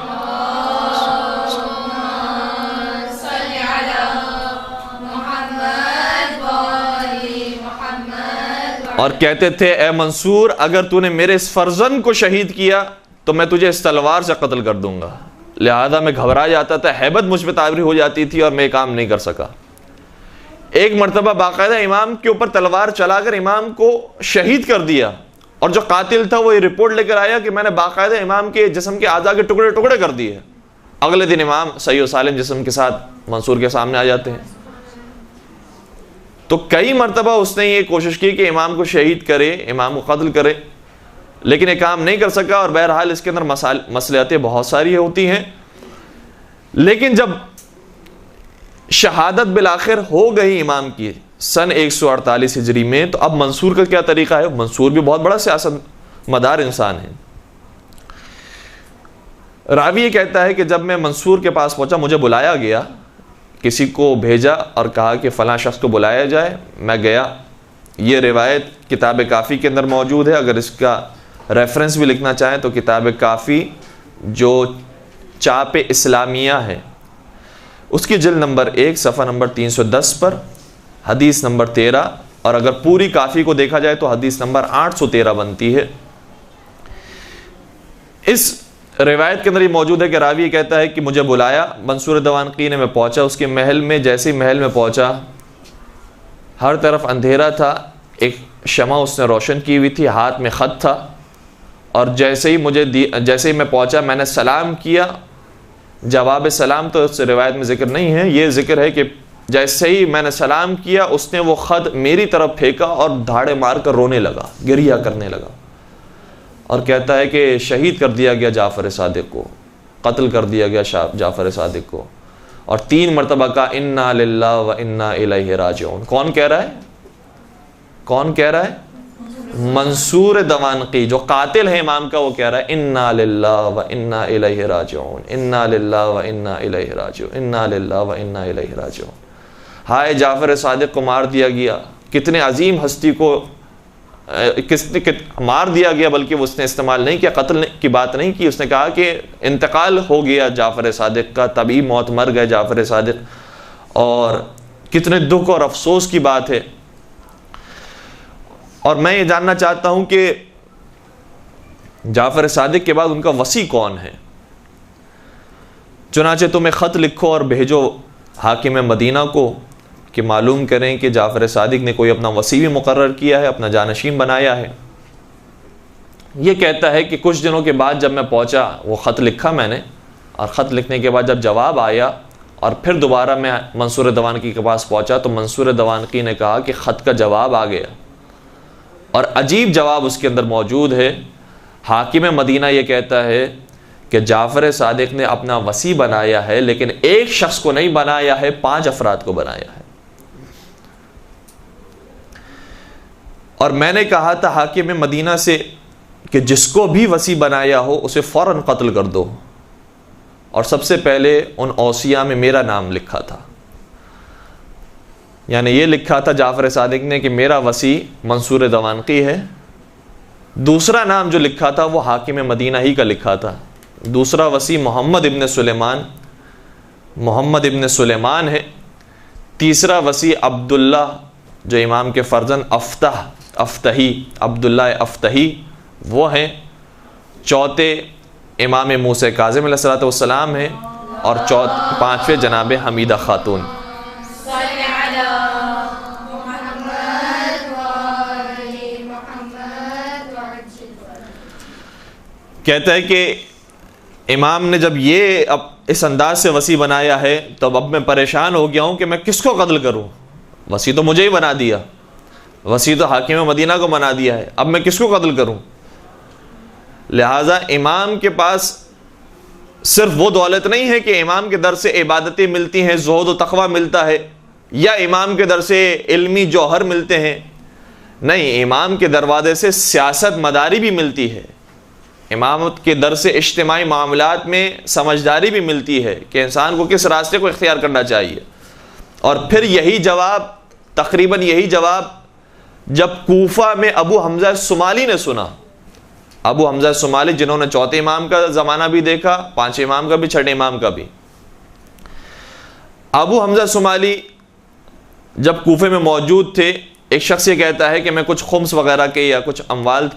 اے منصور، اگر تو نے میرے اس فرزند کو شہید کیا تو میں تجھے اس تلوار سے قتل کر دوں گا۔ لہذا میں گھبرا جاتا تھا، ہیبت مجھ پہ طاری ہو جاتی تھی اور میں کام نہیں کر سکا۔ ایک مرتبہ باقاعدہ امام کے اوپر تلوار چلا کر امام کو شہید کر دیا، اور جو قاتل تھا وہ یہ رپورٹ لے کر آیا کہ میں نے باقاعدہ امام کے جسم کے اعضاء کے ٹکڑے ٹکڑے کر دیے۔ اگلے دن امام صحیح و سالم جسم کے ساتھ منصور کے سامنے آ جاتے ہیں۔ تو کئی مرتبہ اس نے یہ کوشش کی کہ امام کو شہید کرے، امام کو قتل کرے، لیکن یہ کام نہیں کر سکا، اور بہرحال اس کے اندر مصلحتیں بہت ساری ہوتی ہیں۔ لیکن جب شہادت بالآخر ہو گئی امام کی سن 148 ہجری میں، تو اب منصور کا کیا طریقہ ہے؟ منصور بھی بہت بڑا سیاست مدار انسان ہے۔ راوی یہ کہتا ہے کہ جب میں منصور کے پاس پہنچا، مجھے بلایا گیا، کسی کو بھیجا اور کہا کہ فلاں شخص کو بلایا جائے، میں گیا۔ یہ روایت کتاب کافی کے اندر موجود ہے، اگر اس کا ریفرنس بھی لکھنا چاہیں تو کتاب کافی جو چاپ اسلامیہ ہے اس کی جلد نمبر 1 صفحہ نمبر 310 پر حدیث نمبر 13، اور اگر پوری کافی کو دیکھا جائے تو حدیث نمبر 813 بنتی ہے۔ اس روایت کے اندر یہ موجود ہے کہ راوی کہتا ہے کہ مجھے بلایا منصور دوانقی نے، میں پہنچا اس کے محل میں۔ جیسے ہی محل میں پہنچا، ہر طرف اندھیرا تھا، ایک شمع اس نے روشن کی ہوئی تھی، ہاتھ میں خط تھا، اور جیسے ہی میں پہنچا میں نے سلام کیا۔ جواب سلام تو اس روایت میں ذکر نہیں ہے، یہ ذکر ہے کہ جیسے ہی میں نے سلام کیا اس نے وہ خط میری طرف پھینکا اور دھاڑے مار کر رونے لگا، گریہ کرنے لگا، اور کہتا ہے کہ شہید کر دیا گیا جعفر صادق کو، قتل کر دیا گیا جعفر صادق کو، اور 3 مرتبہ کہا انا للہ و انا الیہ راجعون۔ کون کہہ رہا ہے؟ کون کہہ رہا ہے؟ منصور دوانقی جو قاتل ہے امام کا، وہ کہہ رہا ہے انا للہ و انا الیہ راجعون، انا للہ و انا الیہ راجعون، انا للہ و انا الیہ راجعون۔ ہائے جعفر صادق کو مار دیا گیا، کتنے عظیم ہستی کو مار دیا گیا، بلکہ اس نے استعمال نہیں کیا، قتل کی بات نہیں کی، اس نے کہا کہ انتقال ہو گیا جعفر صادق کا، طبی موت، مر گئے جعفر صادق، اور کتنے دکھ اور افسوس کی بات ہے۔ اور میں یہ جاننا چاہتا ہوں کہ جعفر صادق کے بعد ان کا وصی کون ہے؟ چنانچہ تم ایک خط لکھو اور بھیجو حاکم مدینہ کو کہ معلوم کریں کہ جعفر صادق نے کوئی اپنا وصی بھی مقرر کیا ہے، اپنا جانشین بنایا ہے۔ یہ کہتا ہے کہ کچھ دنوں کے بعد جب میں پہنچا، وہ خط لکھا میں نے، اور خط لکھنے کے بعد جب جواب آیا اور پھر دوبارہ میں منصور دوانقی کے پاس پہنچا تو منصور دوانقی نے کہا کہ خط کا جواب آ گیا، اور عجیب جواب اس کے اندر موجود ہے۔ حاکم مدینہ یہ کہتا ہے کہ جعفر صادق نے اپنا وصی بنایا ہے، لیکن ایک شخص کو نہیں بنایا ہے، 5 افراد کو بنایا ہے۔ اور میں نے کہا تھا حاکم مدینہ سے کہ جس کو بھی وصی بنایا ہو اسے فوراً قتل کر دو، اور سب سے پہلے ان اوصیاء میں میرا نام لکھا تھا، یعنی یہ لکھا تھا جعفر صادق نے کہ میرا وصی منصور دوانقی ہے۔ دوسرا نام جو لکھا تھا وہ حاکم مدینہ ہی کا لکھا تھا۔ دوسرا وصی محمد ابن سلیمان ہے۔ تیسرا وصی عبداللہ جو امام کے فرزند افتحی عبداللہ افتحی وہ ہیں۔ چوتھے امام موسیٰ کاظم علیہ السلام ہیں، اور پانچویں جناب حمیدہ خاتون۔ صلی علی محمد وآل محمد وعجل۔ کہتا ہے کہ امام نے جب یہ اب اس انداز سے وصی بنایا ہے تو اب میں پریشان ہو گیا ہوں کہ میں کس کو قتل کروں۔ وصی تو مجھے ہی بنا دیا، وصی تو حاکم مدینہ کو بنا دیا ہے، اب میں کس کو قتل کروں؟ لہٰذا امام کے پاس صرف وہ دولت نہیں ہے کہ امام کے در سے عبادتیں ملتی ہیں، زہد و تقوی ملتا ہے، یا امام کے در سے علمی جوہر ملتے ہیں، نہیں، امام کے دروازے سے سیاست مداری بھی ملتی ہے، امام کے در سے اجتماعی معاملات میں سمجھداری بھی ملتی ہے کہ انسان کو کس راستے کو اختیار کرنا چاہیے۔ اور پھر یہی جواب، تقریباً یہی جواب جب کوفہ میں ابو حمزہ الصومالی نے سنا، ابو حمزہ الصومالی جنہوں نے چوتھے امام کا زمانہ بھی دیکھا، پانچویں امام کا بھی، چھٹے امام کا بھی، ابو حمزہ الصومالی جب کوفے میں موجود تھے، ایک شخص یہ کہتا ہے کہ میں کچھ خمس وغیرہ کے یا کچھ اموال،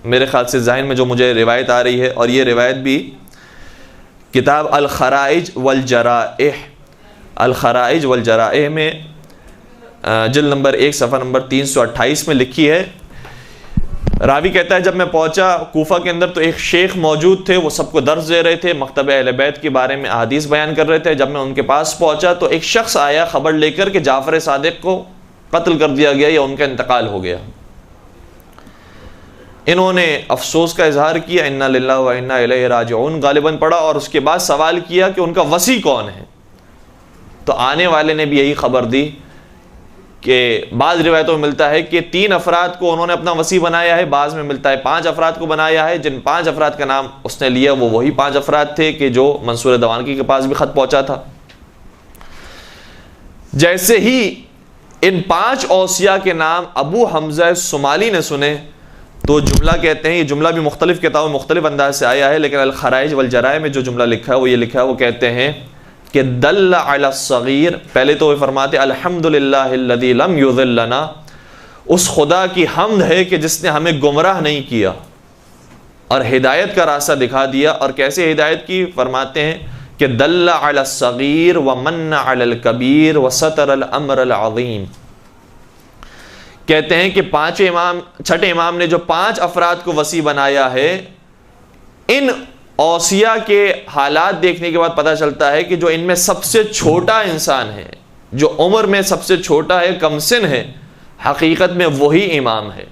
میرے خیال سے ذہن میں جو مجھے روایت آ رہی ہے، اور یہ روایت بھی کتاب الخرائج والجرائح میں جلد نمبر 1 صفحہ نمبر 328 میں لکھی ہے۔ راوی کہتا ہے جب میں پہنچا کوفہ کے اندر تو ایک شیخ موجود تھے، وہ سب کو درس دے رہے تھے، مکتب اہل بیت کے بارے میں احادیث بیان کر رہے تھے۔ جب میں ان کے پاس پہنچا تو ایک شخص آیا خبر لے کر کہ جعفر صادق کو قتل کر دیا گیا یا ان کا انتقال ہو گیا۔ انہوں نے افسوس کا اظہار کیا، انا للہ و انا الیہ راجعون غالباً پڑھا، اور اس کے بعد سوال کیا کہ ان کا وصی کون ہے؟ تو آنے والے نے بھی یہی خبر دی کہ بعض روایتوں میں ملتا ہے کہ 3 افراد کو انہوں نے اپنا وصی بنایا ہے، بعض میں ملتا ہے 5 افراد کو بنایا ہے۔ جن 5 افراد کا نام اس نے لیا وہ وہی 5 افراد تھے کہ جو منصور دوانقی کے پاس بھی خط پہنچا تھا۔ جیسے ہی ان 5 اوصیاء کے نام ابو حمزہ الصومالی نے سنے تو جملہ کہتے ہیں، یہ جملہ بھی مختلف کتابوں میں مختلف انداز سے آیا ہے، لیکن الخرائج والجرائح میں جو جملہ لکھا ہے وہ یہ لکھا ہے، وہ کہتے ہیں کہ دل علی الصغیر، پہلے تو وہ فرماتے الحمدللہ الذی لم یضلنا، اس خدا کی حمد ہے کہ جس نے ہمیں گمراہ نہیں کیا اور ہدایت کا راستہ دکھا دیا۔ اور کیسے ہدایت کی؟ فرماتے ہیں کہ دل علی الصغیر ومن علی الکبیر وستر الامر العظیم۔ کہتے ہیں کہ چھٹے امام نے جو 5 افراد کو وصی بنایا ہے، ان اوصیاء کے حالات دیکھنے کے بعد پتہ چلتا ہے کہ جو ان میں سب سے چھوٹا انسان ہے، جو عمر میں سب سے چھوٹا ہے، کم سن ہے، حقیقت میں وہی امام ہے۔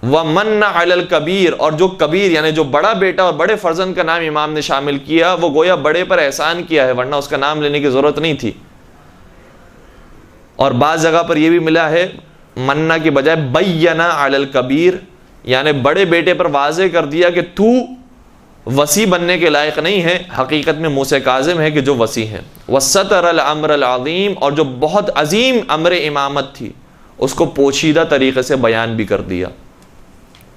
وَمَنَّ عَلَى الْكَبِيرِ، اور جو کبیر یعنی جو بڑا بیٹا اور بڑے فرزند کا نام امام نے شامل کیا، وہ گویا بڑے پر احسان کیا ہے، ورنہ اس کا نام لینے کی ضرورت نہیں تھی۔ اور بعض جگہ پر یہ بھی ملا ہے منّا کی بجائے بَيَّنَ عَلَى الْكَبِيرِ، یعنی بڑے بیٹے پر واضح کر دیا کہ تو وصی بننے کے لائق نہیں ہے، حقیقت میں موسیٰ کاظم ہے کہ جو وصی ہے۔ وَسَتَرَ الْأَمْرَ الْعَظِيمِ، اور جو بہت عظیم امر امامت تھی اس کو پوشیدہ طریقے سے بیان بھی کر دیا۔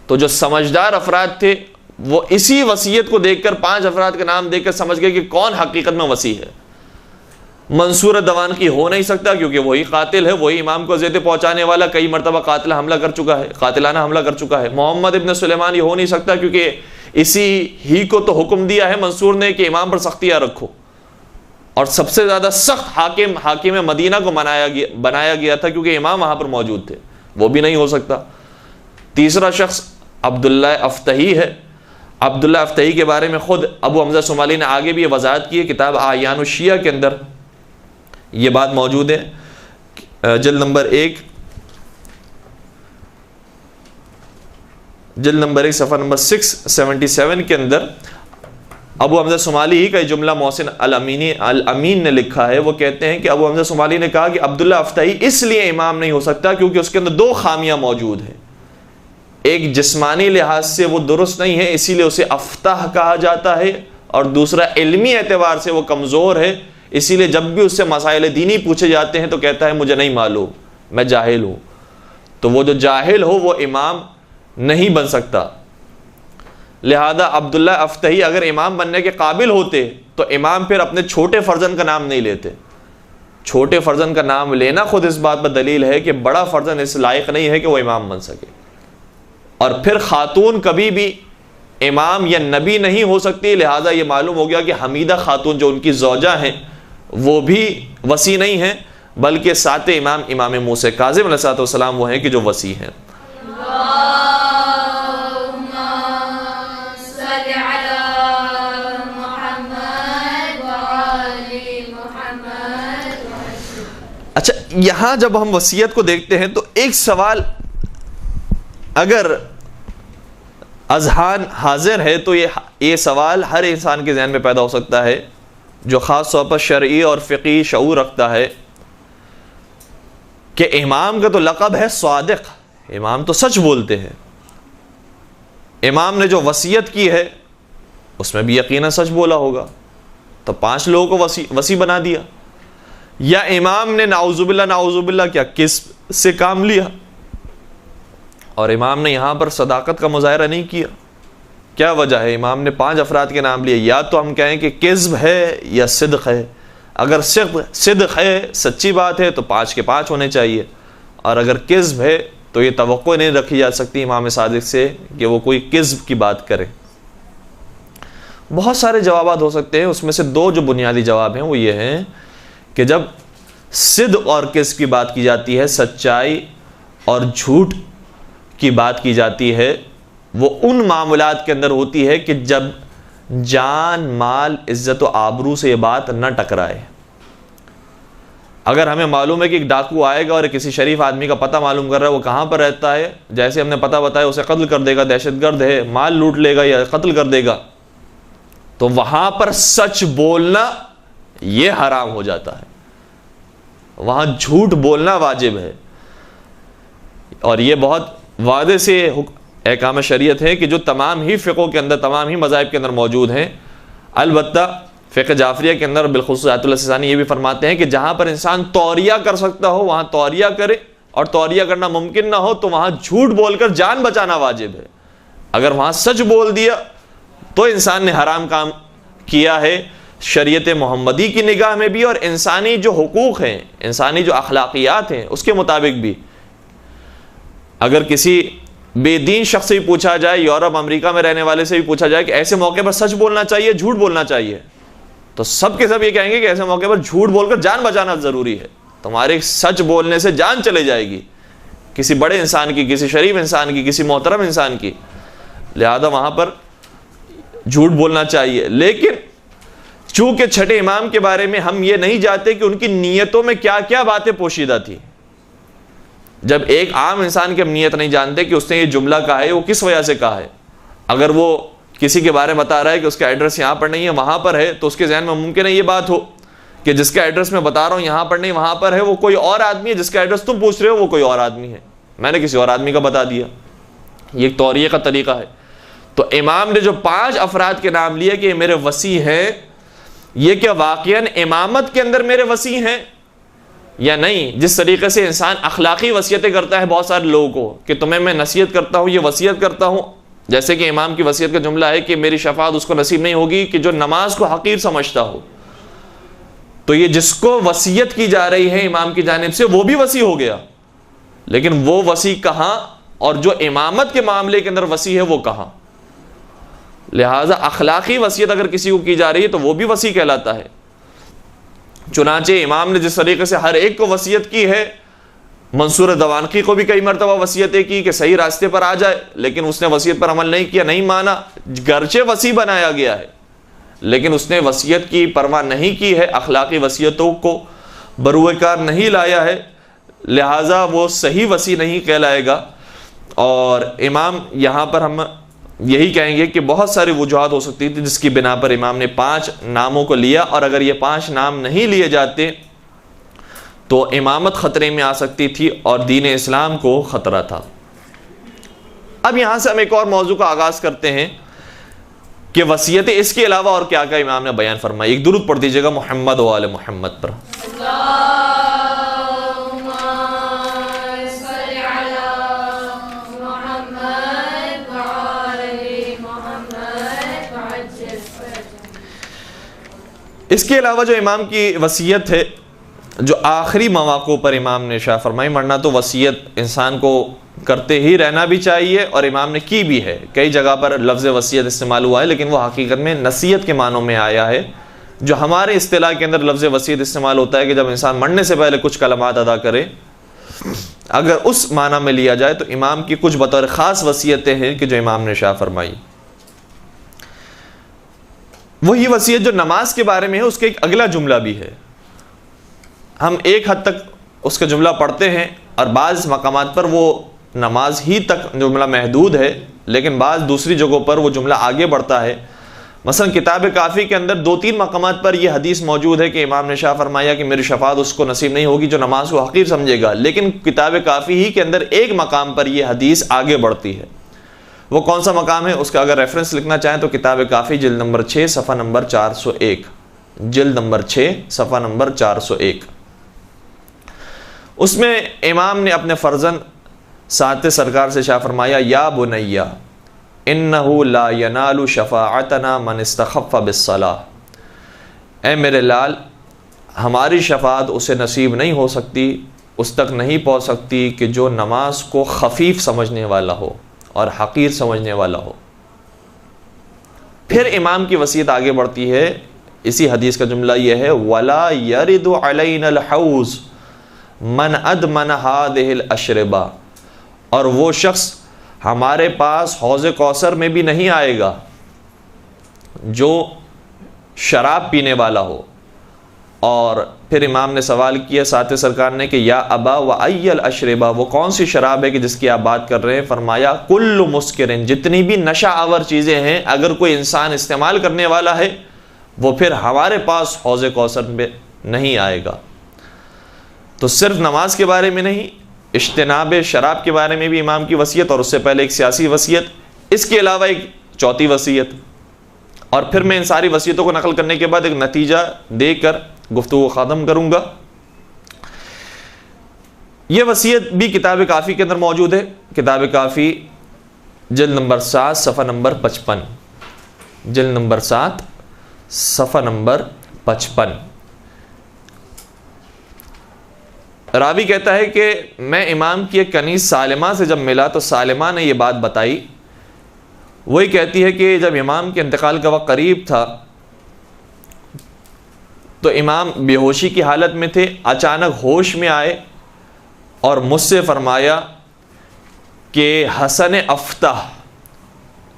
تو جو سمجھدار افراد تھے وہ اسی وصیت کو دیکھ کر 5 افراد کے نام دیکھ کر سمجھ گئے کہ کون حقیقت میں وصی ہے۔ منصور دوانقی ہو نہیں سکتا کیونکہ وہی قاتل ہے، وہی امام کو اذیتیں پہنچانے والا، کئی مرتبہ قاتلانہ حملہ کر چکا ہے۔ محمد ابن سلیمان یہ ہو نہیں سکتا کیونکہ اسی ہی کو تو حکم دیا ہے منصور نے کہ امام پر سختیاں رکھو، اور سب سے زیادہ سخت حاکم مدینہ کو بنایا گیا تھا کیونکہ امام وہاں پر موجود تھے، وہ بھی نہیں ہو سکتا۔ تیسرا شخص عبداللہ افتحی ہے۔ عبداللہ افتحی کے بارے میں خود ابو حمزہ صومالی نے آگے بھی یہ وضاحت کی ہے، کتاب اعیان الشیعہ کے اندر یہ بات موجود ہے، جلد نمبر 1 صفحہ نمبر 677 کے اندر ابو حمزہ صومالی ہی کا جملہ محسن الامین نے لکھا ہے۔ وہ کہتے ہیں کہ ابو حمزہ صومالی نے کہا کہ عبداللہ افتحی اس لیے امام نہیں ہو سکتا کیونکہ اس کے اندر 2 خامیاں موجود ہیں، ایک جسمانی لحاظ سے وہ درست نہیں ہے اسی لیے اسے افتح کہا جاتا ہے، اور دوسرا علمی اعتبار سے وہ کمزور ہے، اسی لیے جب بھی اس سے مسائل دینی پوچھے جاتے ہیں تو کہتا ہے مجھے نہیں معلوم، میں جاہل ہوں۔ تو وہ جو جاہل ہو وہ امام نہیں بن سکتا۔ لہذا عبداللہ افتحی اگر امام بننے کے قابل ہوتے تو امام پھر اپنے چھوٹے فرزند کا نام نہیں لیتے۔ چھوٹے فرزند کا نام لینا خود اس بات پر دلیل ہے کہ بڑا فرزند اس لائق نہیں ہے کہ وہ امام بن سکے۔ اور پھر خاتون کبھی بھی امام یا نبی نہیں ہو سکتی، لہذا یہ معلوم ہو گیا کہ حمیدہ خاتون جو ان کی زوجہ ہیں وہ بھی وصی نہیں ہیں، بلکہ سات امام امام موسیٰ کاظم علیہ السلام وہ ہیں کہ جو وصی ہیں۔ اچھا، یہاں جب ہم وصیت کو دیکھتے ہیں تو ایک سوال اگر اذہان حاضر ہے تو یہ سوال ہر انسان کے ذہن میں پیدا ہو سکتا ہے جو خاص طور پر شرعی اور فقہی شعور رکھتا ہے کہ امام کا تو لقب ہے صادق، امام تو سچ بولتے ہیں، امام نے جو وصیت کی ہے اس میں بھی یقیناً سچ بولا ہوگا، تو 5 لوگوں کو وصی بنا دیا، یا امام نے نعوذ باللہ کیا کسب سے کام لیا اور امام نے یہاں پر صداقت کا مظاہرہ نہیں کیا۔ کیا وجہ ہے؟ امام نے 5 افراد کے نام لیے، یا تو ہم کہیں کہ کذب ہے یا صدق ہے، اگر صدق ہے سچی بات ہے تو 5 کے 5 ہونے چاہیے، اور اگر کذب ہے تو یہ توقع نہیں رکھی جا سکتی امام صادق سے کہ وہ کوئی کذب کی بات کرے۔ بہت سارے جوابات ہو سکتے ہیں، اس میں سے 2 جو بنیادی جواب ہیں وہ یہ ہیں کہ جب صدق اور کذب کی بات کی جاتی ہے، سچائی اور جھوٹ کی بات کی جاتی ہے، وہ ان معاملات کے اندر ہوتی ہے کہ جب جان، مال، عزت و آبرو سے یہ بات نہ ٹکرائے۔ اگر ہمیں معلوم ہے کہ ایک ڈاکو آئے گا اور کسی شریف آدمی کا پتہ معلوم کر رہا ہے، وہ کہاں پر رہتا ہے، جیسے ہم نے پتہ بتایا اسے قتل کر دے گا، دہشت گرد ہے، مال لوٹ لے گا یا قتل کر دے گا، تو وہاں پر سچ بولنا یہ حرام ہو جاتا ہے، وہاں جھوٹ بولنا واجب ہے۔ اور یہ بہت واضح سے احکام شریعت ہے کہ جو تمام ہی فقہوں کے اندر، تمام ہی مذاہب کے اندر موجود ہیں۔ البتہ فقہ جعفریہ کے اندر بالخصوص آیت اللہ سیستانی یہ بھی فرماتے ہیں کہ جہاں پر انسان توریہ کر سکتا ہو وہاں توریہ کرے، اور توریہ کرنا ممکن نہ ہو تو وہاں جھوٹ بول کر جان بچانا واجب ہے۔ اگر وہاں سچ بول دیا تو انسان نے حرام کام کیا ہے شریعت محمدی کی نگاہ میں بھی، اور انسانی جو حقوق ہیں، انسانی جو اخلاقیات ہیں اس کے مطابق بھی۔ اگر کسی بے دین شخص سے بھی پوچھا جائے، یورپ امریکہ میں رہنے والے سے بھی پوچھا جائے کہ ایسے موقع پر سچ بولنا چاہیے جھوٹ بولنا چاہیے، تو سب کے سب یہ کہیں گے کہ ایسے موقع پر جھوٹ بول کر جان بچانا ضروری ہے۔ تمہارے سچ بولنے سے جان چلے جائے گی، کسی بڑے انسان کی، کسی شریف انسان کی، کسی محترم انسان کی، لہذا وہاں پر جھوٹ بولنا چاہیے۔ لیکن چونکہ چھٹے امام کے بارے میں ہم یہ نہیں جانتے کہ ان کی نیتوں میں کیا کیا باتیں پوشیدہ تھی۔ جب ایک عام انسان کی ہم نیت نہیں جانتے کہ اس نے یہ جملہ کہا ہے وہ کس وجہ سے کہا ہے، اگر وہ کسی کے بارے میں بتا رہا ہے کہ اس کا ایڈریس یہاں پر نہیں ہے وہاں پر ہے، تو اس کے ذہن میں ممکن ہے یہ بات ہو کہ جس کا ایڈریس میں بتا رہا ہوں یہاں پر نہیں وہاں پر ہے وہ کوئی اور آدمی ہے، جس کا ایڈریس تم پوچھ رہے ہو وہ کوئی اور آدمی ہے، میں نے کسی اور آدمی کا بتا دیا۔ یہ ایک توریہ کا طریقہ ہے۔ تو امام نے جو 5 افراد کے نام لیے کہ یہ میرے وصی ہیں، یہ کیا واقعاً امامت کے اندر میرے وصی ہیں یا نہیں؟ جس طریقے سے انسان اخلاقی وصیتیں کرتا ہے بہت سارے لوگوں کو کہ تمہیں میں نصیحت کرتا ہوں، یہ وصیت کرتا ہوں، جیسے کہ امام کی وصیت کا جملہ ہے کہ میری شفاعت اس کو نصیب نہیں ہوگی کہ جو نماز کو حقیر سمجھتا ہو، تو یہ جس کو وصیت کی جا رہی ہے امام کی جانب سے وہ بھی وصی ہو گیا، لیکن وہ وصی کہاں، اور جو امامت کے معاملے کے اندر وصی ہے وہ کہاں؟ لہٰذا اخلاقی وصیت اگر کسی کو کی جا رہی ہے تو وہ بھی وصی کہلاتا ہے۔ چنانچہ امام نے جس طریقے سے ہر ایک کو وصیت کی ہے، منصور دوانقی کو بھی کئی مرتبہ وصیتیں کی کہ صحیح راستے پر آ جائے، لیکن اس نے وصیت پر عمل نہیں کیا، نہیں مانا، گرچہ وصی بنایا گیا ہے لیکن اس نے وصیت کی پرواہ نہیں کی ہے، اخلاقی وصیتوں کو بروئے کار نہیں لایا ہے، لہٰذا وہ صحیح وصی نہیں کہلائے گا۔ اور امام یہاں پر ہم یہی کہیں گے کہ بہت ساری وجوہات ہو سکتی تھی جس کی بنا پر امام نے 5 ناموں کو لیا، اور اگر یہ 5 نام نہیں لیے جاتے تو امامت خطرے میں آ سکتی تھی اور دین اسلام کو خطرہ تھا۔ اب یہاں سے ہم ایک اور موضوع کا آغاز کرتے ہیں کہ وصیتیں اس کے علاوہ اور کیا کیا امام نے بیان فرمائی۔ ایک درود پڑھ دیجیے گا محمد و آل محمد پر۔ اس کے علاوہ جو امام کی وصیت ہے، جو آخری مواقع پر امام نے ارشاد فرمائی، ورنہ تو وصیت انسان کو کرتے ہی رہنا بھی چاہیے، اور امام نے کی بھی ہے۔ کئی جگہ پر لفظ وصیت استعمال ہوا ہے لیکن وہ حقیقت میں نصیحت کے معنوں میں آیا ہے۔ جو ہمارے اصطلاح کے اندر لفظ وصیت استعمال ہوتا ہے کہ جب انسان مرنے سے پہلے کچھ کلمات ادا کرے، اگر اس معنی میں لیا جائے تو امام کی کچھ بطور خاص وصیتیں ہیں کہ جو امام نے ارشاد فرمائی۔ وہی وصیت جو نماز کے بارے میں ہے، اس کا ایک اگلا جملہ بھی ہے۔ ہم ایک حد تک اس کا جملہ پڑھتے ہیں اور بعض مقامات پر وہ نماز ہی تک جملہ محدود ہے، لیکن بعض دوسری جگہوں پر وہ جملہ آگے بڑھتا ہے۔ مثلا کتاب کافی کے اندر 2-3 مقامات پر یہ حدیث موجود ہے کہ امام نے شاہ فرمایا کہ میری شفاعت اس کو نصیب نہیں ہوگی جو نماز کو حقیر سمجھے گا، لیکن کتاب کافی ہی کے اندر ایک مقام پر یہ حدیث آگے بڑھتی ہے۔ وہ کون سا مقام ہے؟ اس کا اگر ریفرنس لکھنا چاہیں تو کتاب کافی جلد نمبر 6 صفحہ نمبر 401، جلد نمبر 6 صفحہ نمبر 401۔ اس میں امام نے اپنے فرزند سعادت سرکار سے شاہ فرمایا، یا بنیا انہ لا ینال شفاعتنا من استخف بالصلاۃ، اے میرے لال، ہماری شفاعت اسے نصیب نہیں ہو سکتی، اس تک نہیں پہنچ سکتی کہ جو نماز کو خفیف سمجھنے والا ہو اور حقیر سمجھنے والا ہو۔ پھر امام کی وصیت آگے بڑھتی ہے، اسی حدیث کا جملہ یہ ہے، وَلَا يَرِدُ عَلَيْنَا الْحَوْض من ادمن هذه الاشربہ، اور وہ شخص ہمارے پاس حوض کوثر میں بھی نہیں آئے گا جو شراب پینے والا ہو۔ اور پھر امام نے سوال کیا ساتھ سرکار نے کہ یا ابا وَأَيَّ الْأَشْرِبَةِ، وہ کون سی شراب ہے کہ جس کی آپ بات کر رہے ہیں؟ فرمایا کل مسکرن، جتنی بھی نشہ آور چیزیں ہیں اگر کوئی انسان استعمال کرنے والا ہے وہ پھر ہمارے پاس حوض کوثر میں نہیں آئے گا۔ تو صرف نماز کے بارے میں نہیں، اجتناب شراب کے بارے میں بھی امام کی وصیت، اور اس سے پہلے ایک سیاسی وصیت، اس کے علاوہ ایک چوتھی وصیت۔ اور پھر میں ان ساری وصیتوں کو نقل کرنے کے بعد ایک نتیجہ دے کر گفتگو ختم کروں گا۔ یہ وصیت بھی کتاب کافی کے اندر موجود ہے، کتاب کافی جلد نمبر 7 صفحہ نمبر 55، جلد نمبر 7 صفحہ نمبر 55۔ راوی کہتا ہے کہ میں امام کی ایک کنیز سالمہ سے جب ملا تو سالمہ نے یہ بات بتائی۔ وہی کہتی ہے کہ جب امام کے انتقال کا وقت قریب تھا تو امام بے ہوشی کی حالت میں تھے، اچانک ہوش میں آئے اور مجھ سے فرمایا کہ حسن افتح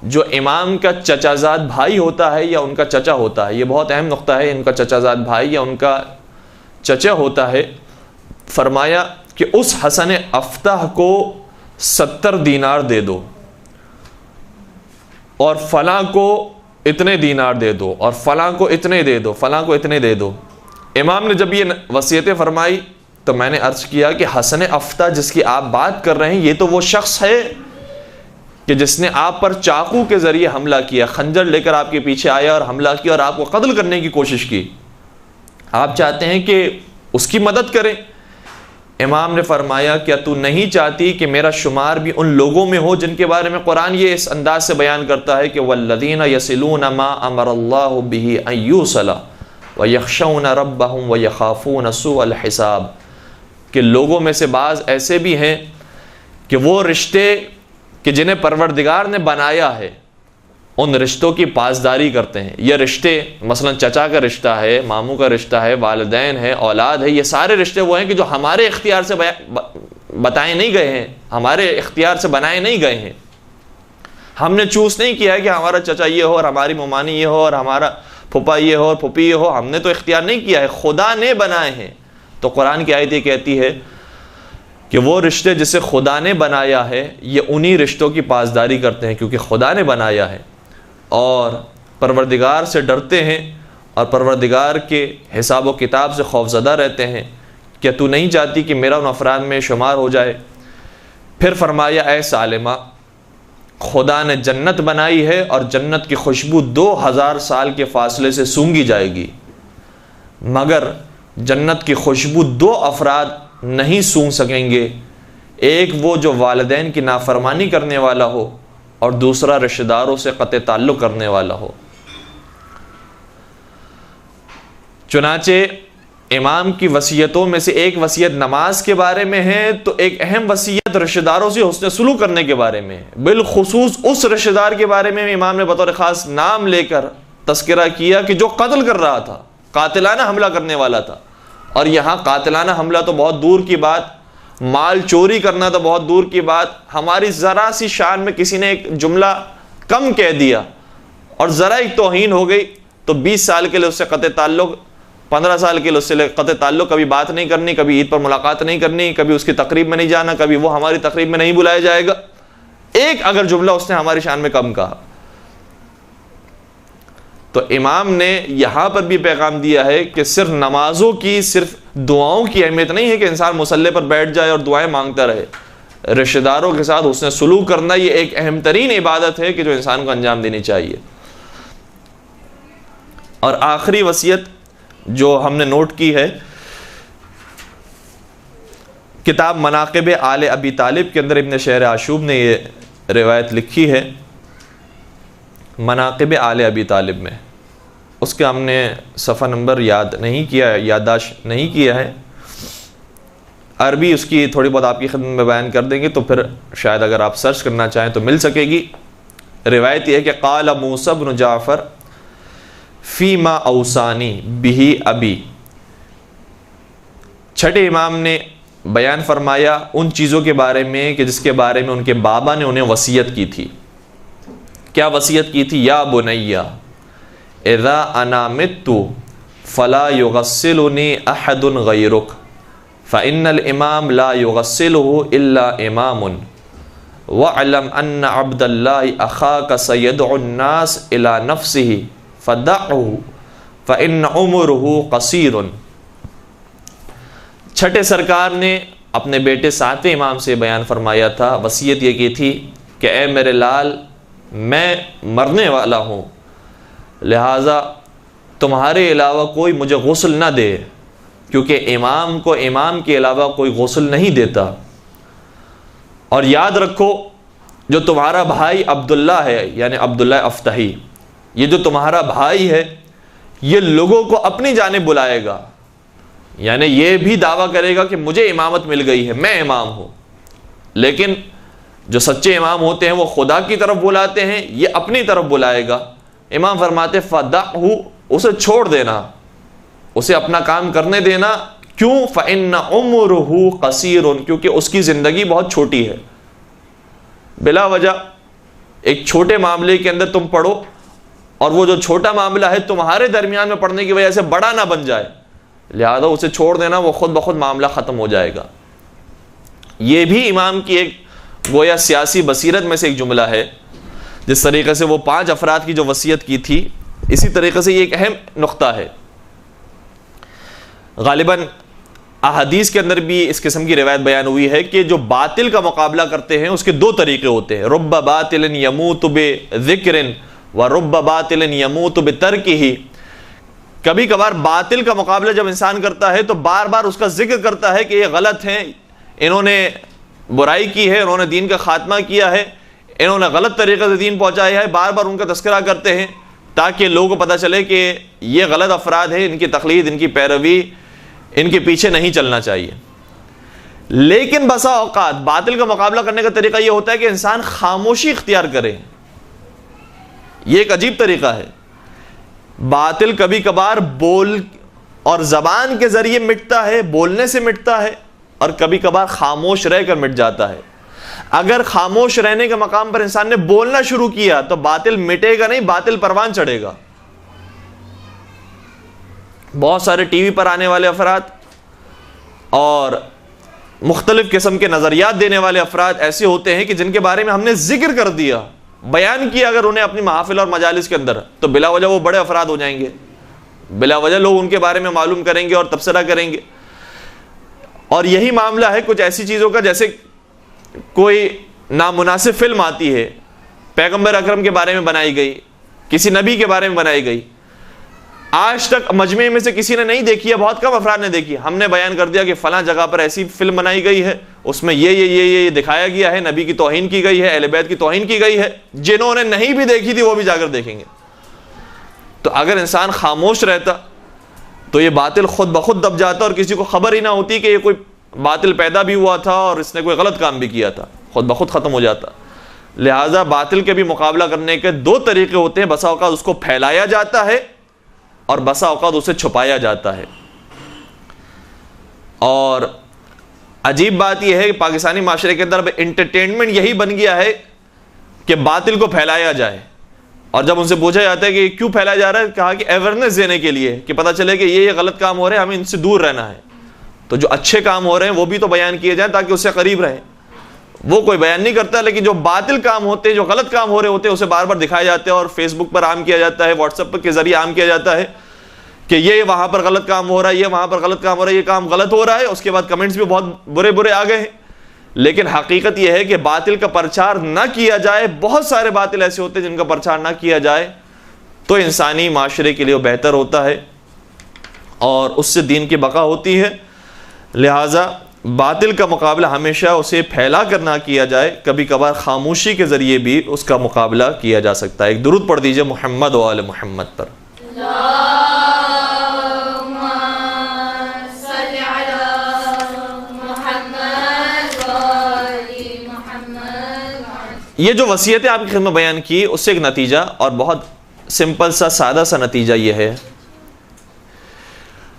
جو امام کا چچا زاد بھائی ہوتا ہے یا ان کا چچا ہوتا ہے، یہ بہت اہم نقطہ ہے، ان کا چچا زاد بھائی یا ان کا چچا ہوتا ہے، فرمایا کہ اس حسن افتح کو 70 دینار دے دو اور فلاں کو اتنے دینار دے دو اور فلاں کو اتنے دے دو، فلاں کو اتنے دے دو۔ امام نے جب یہ وصیتیں فرمائی تو میں نے عرض کیا کہ حسن افتح جس کی آپ بات کر رہے ہیں یہ تو وہ شخص ہے کہ جس نے آپ پر چاقو کے ذریعے حملہ کیا، خنجر لے کر آپ کے پیچھے آیا اور حملہ کیا اور آپ کو قتل کرنے کی کوشش کی۔ آپ چاہتے ہیں کہ اس کی مدد کریں؟ امام نے فرمایا کیا تو نہیں چاہتی کہ میرا شمار بھی ان لوگوں میں ہو جن کے بارے میں قرآن یہ اس انداز سے بیان کرتا ہے کہ والذین یصلون ما امر اللہ بہ ان یوصل ویخشون ربہم ویخافون سوء الحساب، کہ لوگوں میں سے بعض ایسے بھی ہیں کہ وہ رشتے کہ جنہیں پروردگار نے بنایا ہے ان رشتوں کی پاسداری کرتے ہیں. یہ رشتے مثلا چچا کا رشتہ ہے، ماموں کا رشتہ ہے، والدین ہے، اولاد ہے، یہ سارے رشتے وہ ہیں کہ جو ہمارے اختیار سے بتائے نہیں گئے ہیں، ہمارے اختیار سے بنائے نہیں گئے ہیں. ہم نے چوز نہیں کیا ہے کہ ہمارا چچا یہ ہو اور ہماری ممانی یہ ہو اور ہمارا پھپھا یہ ہو اور پھپھی یہ ہو. ہم نے تو اختیار نہیں کیا ہے، خدا نے بنائے ہیں. تو قرآن کی آیت یہ کہتی ہے کہ وہ رشتے جسے خدا نے بنایا ہے یہ انہی رشتوں کی پاسداری کرتے ہیں کیونکہ خدا نے بنایا ہے، اور پروردگار سے ڈرتے ہیں اور پروردگار کے حساب و کتاب سے خوفزدہ رہتے ہیں. کیا تو نہیں چاہتی کہ میرا ان افراد میں شمار ہو جائے؟ پھر فرمایا اے سالمہ، خدا نے جنت بنائی ہے اور جنت کی خوشبو 2000 سال کے فاصلے سے سونگھی جائے گی، مگر جنت کی خوشبو 2 افراد نہیں سونگ سکیں گے. ایک وہ جو والدین کی نافرمانی کرنے والا ہو اور دوسرا رشتہ داروں سے قطع تعلق کرنے والا ہو. چنانچہ امام کی وصیتوں میں سے ایک وصیت نماز کے بارے میں ہے تو ایک اہم وصیت رشتہ داروں سے حسن سلوک کرنے کے بارے میں ہے. بالخصوص اس رشتہ دار کے بارے میں امام نے بطور خاص نام لے کر تذکرہ کیا کہ جو قتل کر رہا تھا، قاتلانہ حملہ کرنے والا تھا. اور یہاں قاتلانہ حملہ تو بہت دور کی بات، مال چوری کرنا تو بہت دور کی بات. ہماری ذرا سی شان میں کسی نے ایک جملہ کم کہہ دیا اور ذرا ایک توہین ہو گئی تو 20 سال کے لیے اس سے قطع تعلق، 15 سال کے لیے اس سے قطع تعلق، کبھی بات نہیں کرنی، کبھی عید پر ملاقات نہیں کرنی، کبھی اس کی تقریب میں نہیں جانا، کبھی وہ ہماری تقریب میں نہیں بلایا جائے گا. ایک اگر جملہ اس نے ہماری شان میں کم کہا. تو امام نے یہاں پر بھی پیغام دیا ہے کہ صرف نمازوں کی، صرف دعاؤں کی اہمیت نہیں ہے کہ انسان مصلی پر بیٹھ جائے اور دعائیں مانگتا رہے. رشتہ داروں کے ساتھ حسن سلوک کرنا یہ ایک اہم ترین عبادت ہے کہ جو انسان کو انجام دینی چاہیے. اور آخری وصیت جو ہم نے نوٹ کی ہے کتاب مناقب آل ابی طالب کے اندر ابن شہر آشوب نے یہ روایت لکھی ہے. مناقب آل ابی طالب میں اس کے ہم نے صفحہ نمبر یاد نہیں کیا، یادداشت نہیں کیا ہے. عربی اس کی تھوڑی بہت آپ کی خدمت میں بیان کر دیں گے تو پھر شاید اگر آپ سرچ کرنا چاہیں تو مل سکے گی. روایت یہ ہے کہ قال موسیٰ بن جعفر فیما اوصانی بہ ابی. چھٹے امام نے بیان فرمایا ان چیزوں کے بارے میں کہ جس کے بارے میں ان کے بابا نے انہیں وصیت کی تھی. کیا وصیت کی تھی؟ یا بنیا اذا انا مت فلا یغسلنی احد غیرک فإن الامام لا یغسلہ الا امام واعلم ان عبد اللہ اخاک سیدعو الناس الى نفسہ فدعہ فإن عمرہ قصیر. چھٹے سرکار نے اپنے بیٹے ساتویں امام سے بیان فرمایا تھا، وصیت یہ کی تھی کہ اے میرے لال، میں مرنے والا ہوں، لہٰذا تمہارے علاوہ کوئی مجھے غسل نہ دے، کیونکہ امام کو امام کے علاوہ کوئی غسل نہیں دیتا. اور یاد رکھو جو تمہارا بھائی عبداللہ ہے، یعنی عبداللہ افتحی، یہ جو تمہارا بھائی ہے یہ لوگوں کو اپنی جانب بلائے گا، یعنی یہ بھی دعویٰ کرے گا کہ مجھے امامت مل گئی ہے، میں امام ہوں. لیکن جو سچے امام ہوتے ہیں وہ خدا کی طرف بلاتے ہیں، یہ اپنی طرف بلائے گا. امام فرماتے فدعہ، اسے چھوڑ دینا، اسے اپنا کام کرنے دینا. کیوں؟ فإن عمرہ قصیر، کیونکہ اس کی زندگی بہت چھوٹی ہے. بلا وجہ ایک چھوٹے معاملے کے اندر تم پڑھو اور وہ جو چھوٹا معاملہ ہے تمہارے درمیان میں پڑھنے کی وجہ سے بڑا نہ بن جائے، لہذا اسے چھوڑ دینا، وہ خود بخود معاملہ ختم ہو جائے گا. یہ بھی امام کی ایک گویا سیاسی بصیرت میں سے ایک جملہ ہے. جس طریقے سے وہ 5 افراد کی جو وصیت کی تھی، اسی طریقے سے یہ ایک اہم نقطہ ہے. غالباً احادیث کے اندر بھی اس قسم کی روایت بیان ہوئی ہے کہ جو باطل کا مقابلہ کرتے ہیں اس کے 2 طریقے ہوتے ہیں. رب باطل یموت بذکر و رب باطل یموت بترکہ. کبھی کبھار باطل کا مقابلہ جب انسان کرتا ہے تو بار بار اس کا ذکر کرتا ہے کہ یہ غلط ہیں، انہوں نے برائی کی ہے، انہوں نے دین کا خاتمہ کیا ہے، انہوں نے غلط طریقے سے دین پہنچایا ہے. بار بار ان کا تذکرہ کرتے ہیں تاکہ لوگوں کو پتہ چلے کہ یہ غلط افراد ہیں، ان کی تقلید، ان کی پیروی، ان کے پیچھے نہیں چلنا چاہیے. لیکن بسا اوقات باطل کا مقابلہ کرنے کا طریقہ یہ ہوتا ہے کہ انسان خاموشی اختیار کرے، یہ ایک عجیب طریقہ ہے. باطل کبھی کبھار بول اور زبان کے ذریعے مٹتا ہے، بولنے سے مٹتا ہے، اور کبھی کبھار خاموش رہ کر مٹ جاتا ہے. اگر خاموش رہنے کے مقام پر انسان نے بولنا شروع کیا تو باطل مٹے گا نہیں، باطل پروان چڑھے گا. بہت سارے ٹی وی پر آنے والے افراد اور مختلف قسم کے نظریات دینے والے افراد ایسے ہوتے ہیں کہ جن کے بارے میں ہم نے ذکر کر دیا، بیان کیا اگر انہیں اپنی محافل اور مجالس کے اندر، تو بلا وجہ وہ بڑے افراد ہو جائیں گے، بلا وجہ لوگ ان کے بارے میں معلوم کریں گے اور تبصرہ کریں گے. اور یہی معاملہ ہے کچھ ایسی چیزوں کا، جیسے کوئی نامناسب فلم آتی ہے، پیغمبر اکرم کے بارے میں بنائی گئی، کسی نبی کے بارے میں بنائی گئی، آج تک مجمع میں سے کسی نے نہیں دیکھی ہے، بہت کم افراد نے دیکھی. ہم نے بیان کر دیا کہ فلاں جگہ پر ایسی فلم بنائی گئی ہے، اس میں یہ دکھایا گیا ہے، نبی کی توہین کی گئی ہے، اہل بیت کی توہین کی گئی ہے. جنہوں نے نہیں بھی دیکھی تھی وہ بھی جا کر دیکھیں گے. تو اگر انسان خاموش رہتا تو یہ باطل خود بخود دب جاتا اور کسی کو خبر ہی نہ ہوتی کہ یہ کوئی باطل پیدا بھی ہوا تھا اور اس نے کوئی غلط کام بھی کیا تھا، خود بخود ختم ہو جاتا. لہٰذا باطل کے بھی مقابلہ کرنے کے دو طریقے ہوتے ہیں. بسا اوقات اس کو پھیلایا جاتا ہے اور بسا اوقات اسے چھپایا جاتا ہے. اور عجیب بات یہ ہے کہ پاکستانی معاشرے کے اندر انٹرٹینمنٹ یہی بن گیا ہے کہ باطل کو پھیلایا جائے. اور جب ان سے پوچھا جاتا ہے کہ کیوں پھیلایا جا رہا ہے، کہا کہ اویئرنیس دینے کے لیے، کہ پتہ چلے کہ یہ غلط کام ہو رہے ہیں، ہمیں ان سے دور رہنا ہے. تو جو اچھے کام ہو رہے ہیں وہ بھی تو بیان کیے جائیں تاکہ اس سے قریب رہیں. وہ کوئی بیان نہیں کرتا، لیکن جو باطل کام ہوتے ہیں، جو غلط کام ہو رہے ہوتے ہیں، اسے بار بار دکھائے جاتے ہیں اور فیس بک پر عام کیا جاتا ہے، واٹس ایپ کے ذریعے عام کیا جاتا ہے کہ یہ وہاں پر غلط کام ہو رہا ہے، یہ وہاں پر غلط کام ہو رہا ہے، یہ کام غلط ہو رہا ہے. اس کے بعد کمنٹس بھی بہت برے برے آ گئے ہیں. لیکن حقیقت یہ ہے کہ باطل کا پرچار نہ کیا جائے، بہت سارے باطل ایسے ہوتے ہیں جن کا پرچار نہ کیا جائے تو انسانی معاشرے کے لیے وہ بہتر ہوتا ہے اور اس سے دین کی بقا ہوتی ہے. لہٰذا باطل کا مقابلہ ہمیشہ اسے پھیلا کر نہ کیا جائے، کبھی کبھار خاموشی کے ذریعے بھی اس کا مقابلہ کیا جا سکتا ہے. ایک درود پڑھ دیجئے محمد و آل محمد پر. یہ جو وصیتیں آپ کی خدمت بیان کی، اس سے ایک نتیجہ، اور بہت سمپل سا سادہ سا نتیجہ یہ ہے.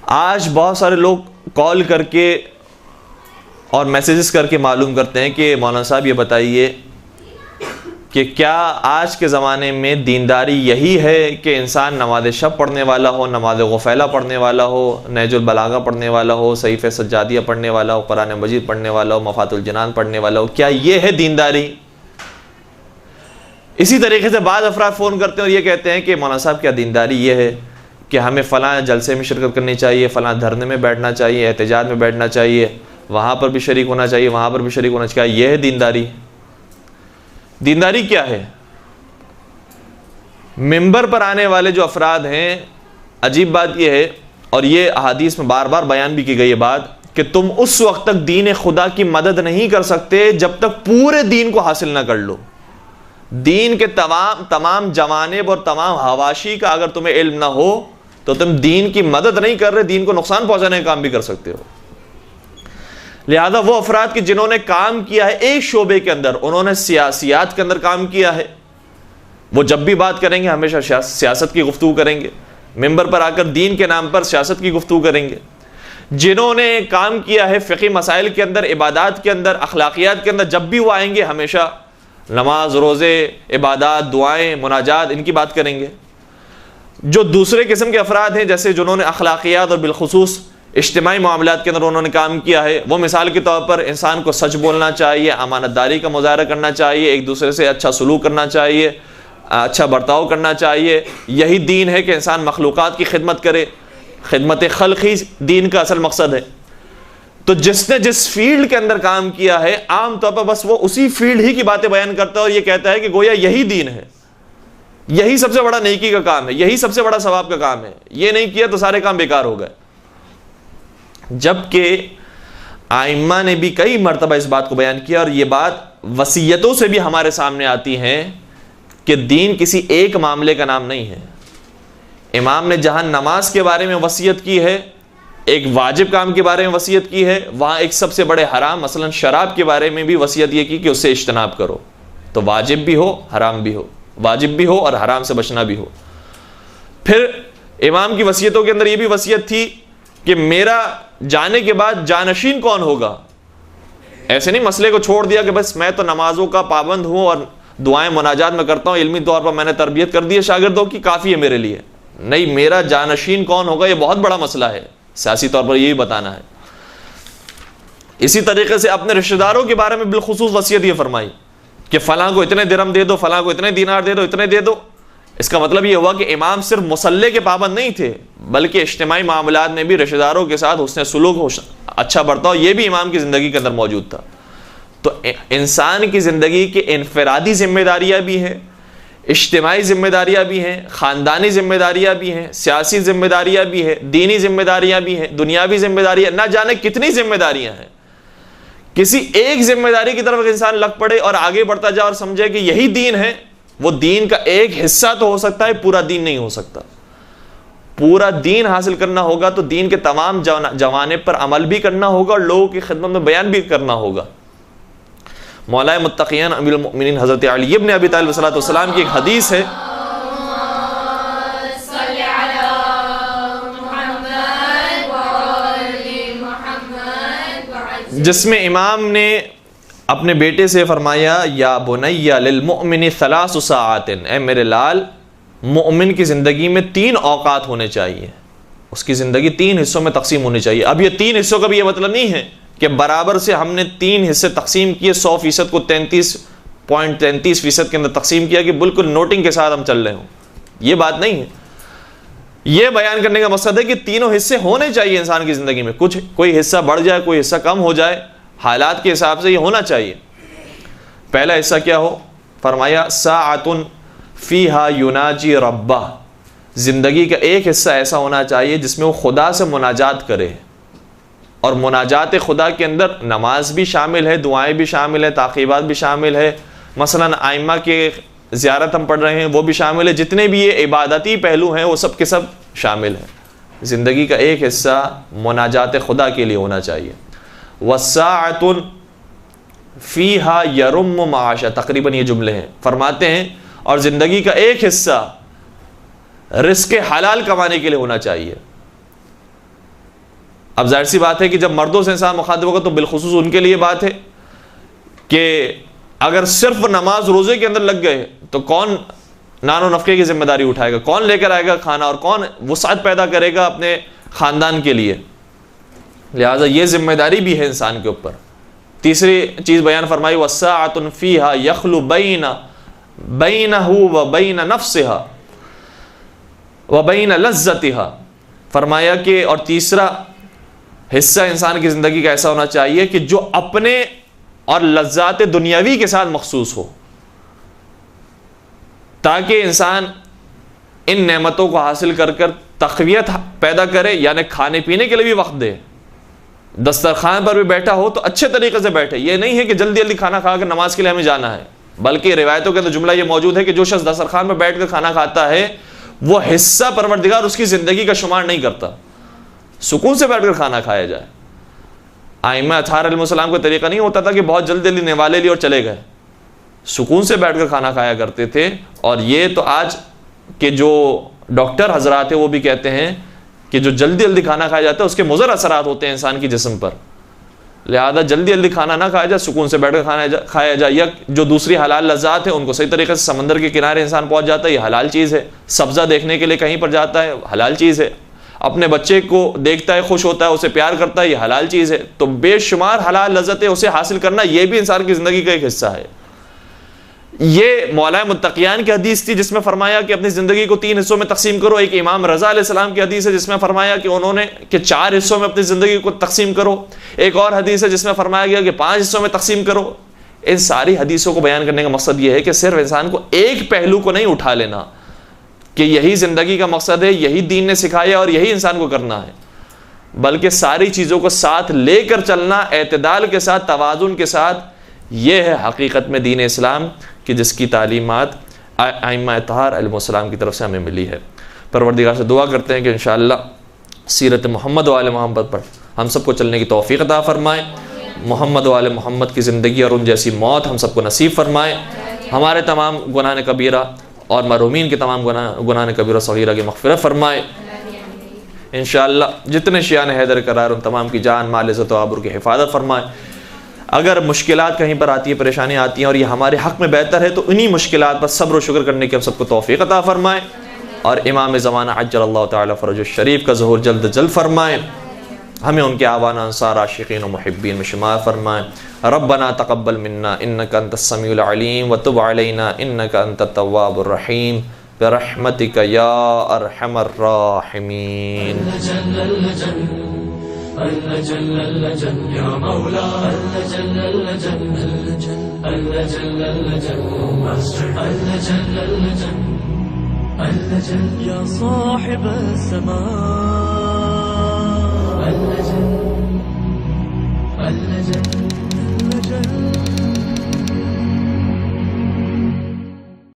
آج بہت سارے لوگ کال کر کے اور میسیجز کر کے معلوم کرتے ہیں کہ مولانا صاحب یہ بتائیے کہ کیا آج کے زمانے میں دینداری یہی ہے کہ انسان نماز شب پڑھنے والا ہو، نماز غفیلہ پڑھنے والا ہو، نہج البلاغہ پڑھنے والا ہو، صحیفہ سجادیہ پڑھنے والا ہو، قرآن مجید پڑھنے والا ہو، مفاتح الجنان پڑھنے والا ہو، کیا یہ ہے دینداری؟ اسی طریقے سے بعض افراد فون کرتے ہیں اور یہ کہتے ہیں کہ مولانا صاحب کیا دینداری یہ ہے کہ ہمیں فلاں جلسے میں شرکت کرنی چاہیے، فلاں دھرنے میں بیٹھنا چاہیے، احتجاج میں بیٹھنا چاہیے، وہاں پر بھی شریک ہونا چاہیے، وہاں پر بھی شریک ہونا چاہیے. یہ ہے دینداری؟ دینداری کیا ہے؟ ممبر پر آنے والے جو افراد ہیں، عجیب بات یہ ہے، اور یہ احادیث میں بار بار بیان بھی کی گئی ہے بات، کہ تم اس وقت تک دین خدا کی مدد نہیں کر سکتے جب تک پورے دین کو حاصل نہ کر لو. دین کے تمام جوانب اور تمام حواشی کا اگر تمہیں علم نہ ہو تو تم دین کی مدد نہیں کر رہے، دین کو نقصان پہنچانے کا کام بھی کر سکتے ہو. لہذا وہ افراد کی جنہوں نے کام کیا ہے ایک شعبے کے اندر، انہوں نے سیاسیات کے اندر کام کیا ہے، وہ جب بھی بات کریں گے ہمیشہ سیاست کی گفتگو کریں گے، ممبر پر آ کر دین کے نام پر سیاست کی گفتگو کریں گے. جنہوں نے کام کیا ہے فقہی مسائل کے اندر، عبادات کے اندر، اخلاقیات کے اندر، جب بھی وہ آئیں گے ہمیشہ نماز، روزے، عبادات، دعائیں، مناجات، ان کی بات کریں گے. جو دوسرے قسم کے افراد ہیں، جیسے جنہوں نے اخلاقیات اور بالخصوص اجتماعی معاملات کے اندر انہوں نے کام کیا ہے، وہ مثال کے طور پر انسان کو سچ بولنا چاہیے، امانت داری کا مظاہرہ کرنا چاہیے، ایک دوسرے سے اچھا سلوک کرنا چاہیے، اچھا برتاؤ کرنا چاہیے. یہی دین ہے کہ انسان مخلوقات کی خدمت کرے، خدمت خلق ہی دین کا اصل مقصد ہے. تو جس نے جس فیلڈ کے اندر کام کیا ہے، عام طور پر بس وہ اسی فیلڈ ہی کی باتیں بیان کرتا ہے اور یہ کہتا ہے کہ گویا یہی دین ہے، یہی سب سے بڑا نیکی کا کام ہے، یہی سب سے بڑا ثواب کا کام ہے، یہ نہیں کیا تو سارے کام بیکار ہو گئے. جبکہ ائمہ نے بھی کئی مرتبہ اس بات کو بیان کیا، اور یہ بات وصیتوں سے بھی ہمارے سامنے آتی ہیں کہ دین کسی ایک معاملے کا نام نہیں ہے. امام نے جہاں نماز کے بارے میں وصیت کی ہے، ایک واجب کام کے بارے میں وصیت کی ہے، وہاں ایک سب سے بڑے حرام مثلا شراب کے بارے میں بھی وصیت یہ کی کہ اس سے اجتناب کرو. تو واجب بھی ہو، حرام بھی ہو، واجب بھی ہو اور حرام سے بچنا بھی ہو۔ پھر امام کی وصیتوں کے اندر یہ بھی وصیت تھی کہ میرا جانے کے بعد جانشین کون ہوگا۔ ایسے نہیں مسئلے کو چھوڑ دیا کہ بس میں تو نمازوں کا پابند ہوں اور دعائیں مناجات میں کرتا ہوں، علمی طور پر میں نے تربیت کر دی ہے شاگردوں کی، کافی ہے میرے لیے۔ نہیں، میرا جانشین کون ہوگا یہ بہت بڑا مسئلہ ہے، سیاسی طور پر یہی بتانا ہے۔ اسی طریقے سے اپنے رشتہ داروں کے بارے میں بالخصوص وصیت یہ فرمائی کہ فلاں کو اتنے درہم دے دو، فلاں کو اتنے دینار دے دو، اتنے دے دو۔ اس کا مطلب یہ ہوا کہ امام صرف مصلے کے پابند نہیں تھے بلکہ اجتماعی معاملات میں بھی رشتہ داروں کے ساتھ حسن سلوک، اچھا برتاؤ، یہ بھی امام کی زندگی کے اندر موجود تھا۔ تو انسان کی زندگی کے انفرادی ذمہ داریاں بھی ہیں، اجتماعی ذمہ داریاں بھی ہیں، خاندانی ذمہ داریاں بھی ہیں، سیاسی ذمہ داریاں بھی ہیں، دینی ذمہ داریاں بھی ہیں، دنیاوی ذمہ داریاں، نہ جانے کتنی ذمہ داریاں ہیں۔ کسی ایک ذمہ داری کی طرف انسان لگ پڑے اور آگے بڑھتا جائے اور سمجھے کہ یہی دین ہے، وہ دین کا ایک حصہ تو ہو سکتا ہے، پورا دین نہیں ہو سکتا۔ پورا دین حاصل کرنا ہوگا تو دین کے تمام جوانب پر عمل بھی کرنا ہوگا اور لوگوں کی خدمت میں بیان بھی کرنا ہوگا۔ مولا متقین امیر المؤمنین حضرت علی ابن ابی طالب علیہ السلام کی ایک حدیث ہے، جس میں امام نے اپنے بیٹے سے فرمایا یا بنی للمؤمن 3 ساعات، اے میرے لال، مومن کی زندگی میں 3 اوقات ہونے چاہیے، اس کی زندگی 3 حصوں میں تقسیم ہونی چاہیے۔ اب یہ 3 حصوں کا بھی یہ مطلب نہیں ہے کہ برابر سے ہم نے 3 حصے تقسیم کیے، 100% کو 33.33% کے اندر تقسیم کیا کہ بالکل نوٹنگ کے ساتھ ہم چل رہے ہوں، یہ بات نہیں ہے۔ یہ بیان کرنے کا مقصد ہے کہ تینوں حصے ہونے چاہیے انسان کی زندگی میں، کچھ کوئی حصہ بڑھ جائے، کوئی حصہ کم ہو جائے، حالات کے حساب سے یہ ہونا چاہیے۔ پہلا حصہ کیا ہو؟ فرمایا ساعۃ فیہا یناجی ربہ، زندگی کا ایک حصہ ایسا ہونا چاہیے جس میں وہ خدا سے مناجات کرے، اور مناجات خدا کے اندر نماز بھی شامل ہے، دعائیں بھی شامل ہے، تعقیبات بھی شامل ہے، مثلا ائمہ کے زیارت ہم پڑھ رہے ہیں وہ بھی شامل ہے، جتنے بھی یہ عبادتی پہلو ہیں وہ سب کے سب شامل ہیں۔ زندگی کا ایک حصہ مناجات خدا کے لیے ہونا چاہیے۔ وَالسَّاعَةٌ فِيهَا يَرُمُّ مَعَاشَ، تقریباً یہ جملے ہیں، فرماتے ہیں اور زندگی کا ایک حصہ رزق حلال کمانے کے لیے ہونا چاہیے۔ اب ظاہر سی بات ہے کہ جب مردوں سے انسان مخاطب ہوگا تو بالخصوص ان کے لیے بات ہے کہ اگر صرف نماز روزے کے اندر لگ گئے تو کون نان و نفقے کی ذمہ داری اٹھائے گا، کون لے کر آئے گا کھانا، اور کون وسعت پیدا کرے گا اپنے خاندان کے لیے؟ لہٰذا یہ ذمہ داری بھی ہے انسان کے اوپر۔ تیسری چیز بیان فرمائی وَالسَّاعَةٌ فِيهَا يَخْلُ بَيْنَهُ وَبَيْنَ نَفْسِهَا وَبَيْنَ لَذَّتِهَا، فرمایا کہ اور تیسرا حصہ انسان کی زندگی کا ایسا ہونا چاہیے کہ جو اپنے اور لذات دنیاوی کے ساتھ مخصوص ہو، تاکہ انسان ان نعمتوں کو حاصل کر کر تقویت پیدا کرے، یعنی کھانے پینے کے لیے بھی وقت دے، دسترخوان پر بھی بیٹھا ہو تو اچھے طریقے سے بیٹھے۔ یہ نہیں ہے کہ جلدی جلدی کھانا کھا کر نماز کے لیے ہمیں جانا ہے، بلکہ روایتوں کے اندر جملہ یہ موجود ہے کہ جو شخص دسترخوان پر بیٹھ کر کھانا کھاتا ہے وہ حصہ پروردگار اس کی زندگی کا شمار نہیں کرتا۔ سکون سے بیٹھ کر کھانا کھایا جائے۔ ائمہ اطہار علیہ السلام کا طریقہ نہیں ہوتا تھا کہ بہت جلدی جلدی نوالے لیے اور چلے گئے، سکون سے بیٹھ کر کھانا کھایا کرتے تھے۔ اور یہ تو آج کے جو ڈاکٹر حضرات ہیں وہ بھی کہتے ہیں کہ جو جلدی جلدی کھانا کھایا جاتا ہے اس کے مضر اثرات ہوتے ہیں انسان کی جسم پر، لہذا جلدی جلدی کھانا نہ کھایا جائے، سکون سے بیٹھ کر کھایا جائے۔ یا جو دوسری حلال لذات ہیں ان کو صحیح طریقے سے، سمندر کے کنارے انسان پہنچ جاتا ہے، یہ حلال چیز ہے، سبزہ دیکھنے کے لیے کہیں پر جاتا ہے، حلال چیز ہے، اپنے بچے کو دیکھتا ہے، خوش ہوتا ہے، اسے پیار کرتا ہے، یہ حلال چیز ہے۔ تو بے شمار حلال لذتیں اسے حاصل کرنا یہ بھی انسان کی زندگی کا ایک حصہ ہے۔ یہ مولا متقیان کی حدیث تھی جس میں فرمایا کہ اپنی زندگی کو 3 حصوں میں تقسیم کرو۔ ایک امام رضا علیہ السلام کی حدیث ہے جس میں فرمایا کہ انہوں نے کہ 4 حصوں میں اپنی زندگی کو تقسیم کرو۔ ایک اور حدیث ہے جس میں فرمایا گیا کہ 5 حصوں میں تقسیم کرو۔ ان ساری حدیثوں کو بیان کرنے کا مقصد یہ ہے کہ صرف انسان کو ایک پہلو کو نہیں اٹھا لینا کہ یہی زندگی کا مقصد ہے، یہی دین نے سکھایا اور یہی انسان کو کرنا ہے، بلکہ ساری چیزوں کو ساتھ لے کر چلنا، اعتدال کے ساتھ، توازن کے ساتھ۔ یہ ہے حقیقت میں دین اسلام کہ جس کی تعلیمات ائمہ اطہار علیہ السلام کی طرف سے ہمیں ملی ہے۔ پروردگار سے دعا کرتے ہیں کہ انشاءاللہ سیرت محمد و آل محمد پر ہم سب کو چلنے کی توفیق عطا فرمائے، محمد و آل محمد کی زندگی اور ان جیسی موت ہم سب کو نصیب فرمائے، ہمارے تمام گناہ کبیرہ اور مرحومین کے تمام گناہ کبیرہ و صغیرہ کی مغفرت فرمائے انشاءاللہ. جتنے شیعان حیدر کرار ان تمام کی جان مال عزت و آبرو کی حفاظت فرمائے. اگر مشکلات کہیں پر آتی ہیں، پریشانیاں آتی ہیں اور یہ ہمارے حق میں بہتر ہے تو انہی مشکلات پر صبر و شکر کرنے کی ہم سب کو توفیق عطا فرمائے. اور امام زمانہ عجل اللہ تعالی فرج الشریف کا ظہور جلد جلد فرمائے. ہمیں ان کے آبان انصار عاشقین و محبین میں شمار فرمائے. ربنا تقبل منا انک انت السمیع العلیم وتب علینا انک انت التواب الرحیم برحمتک یا ارحم الراحمین. يا صاحب السماء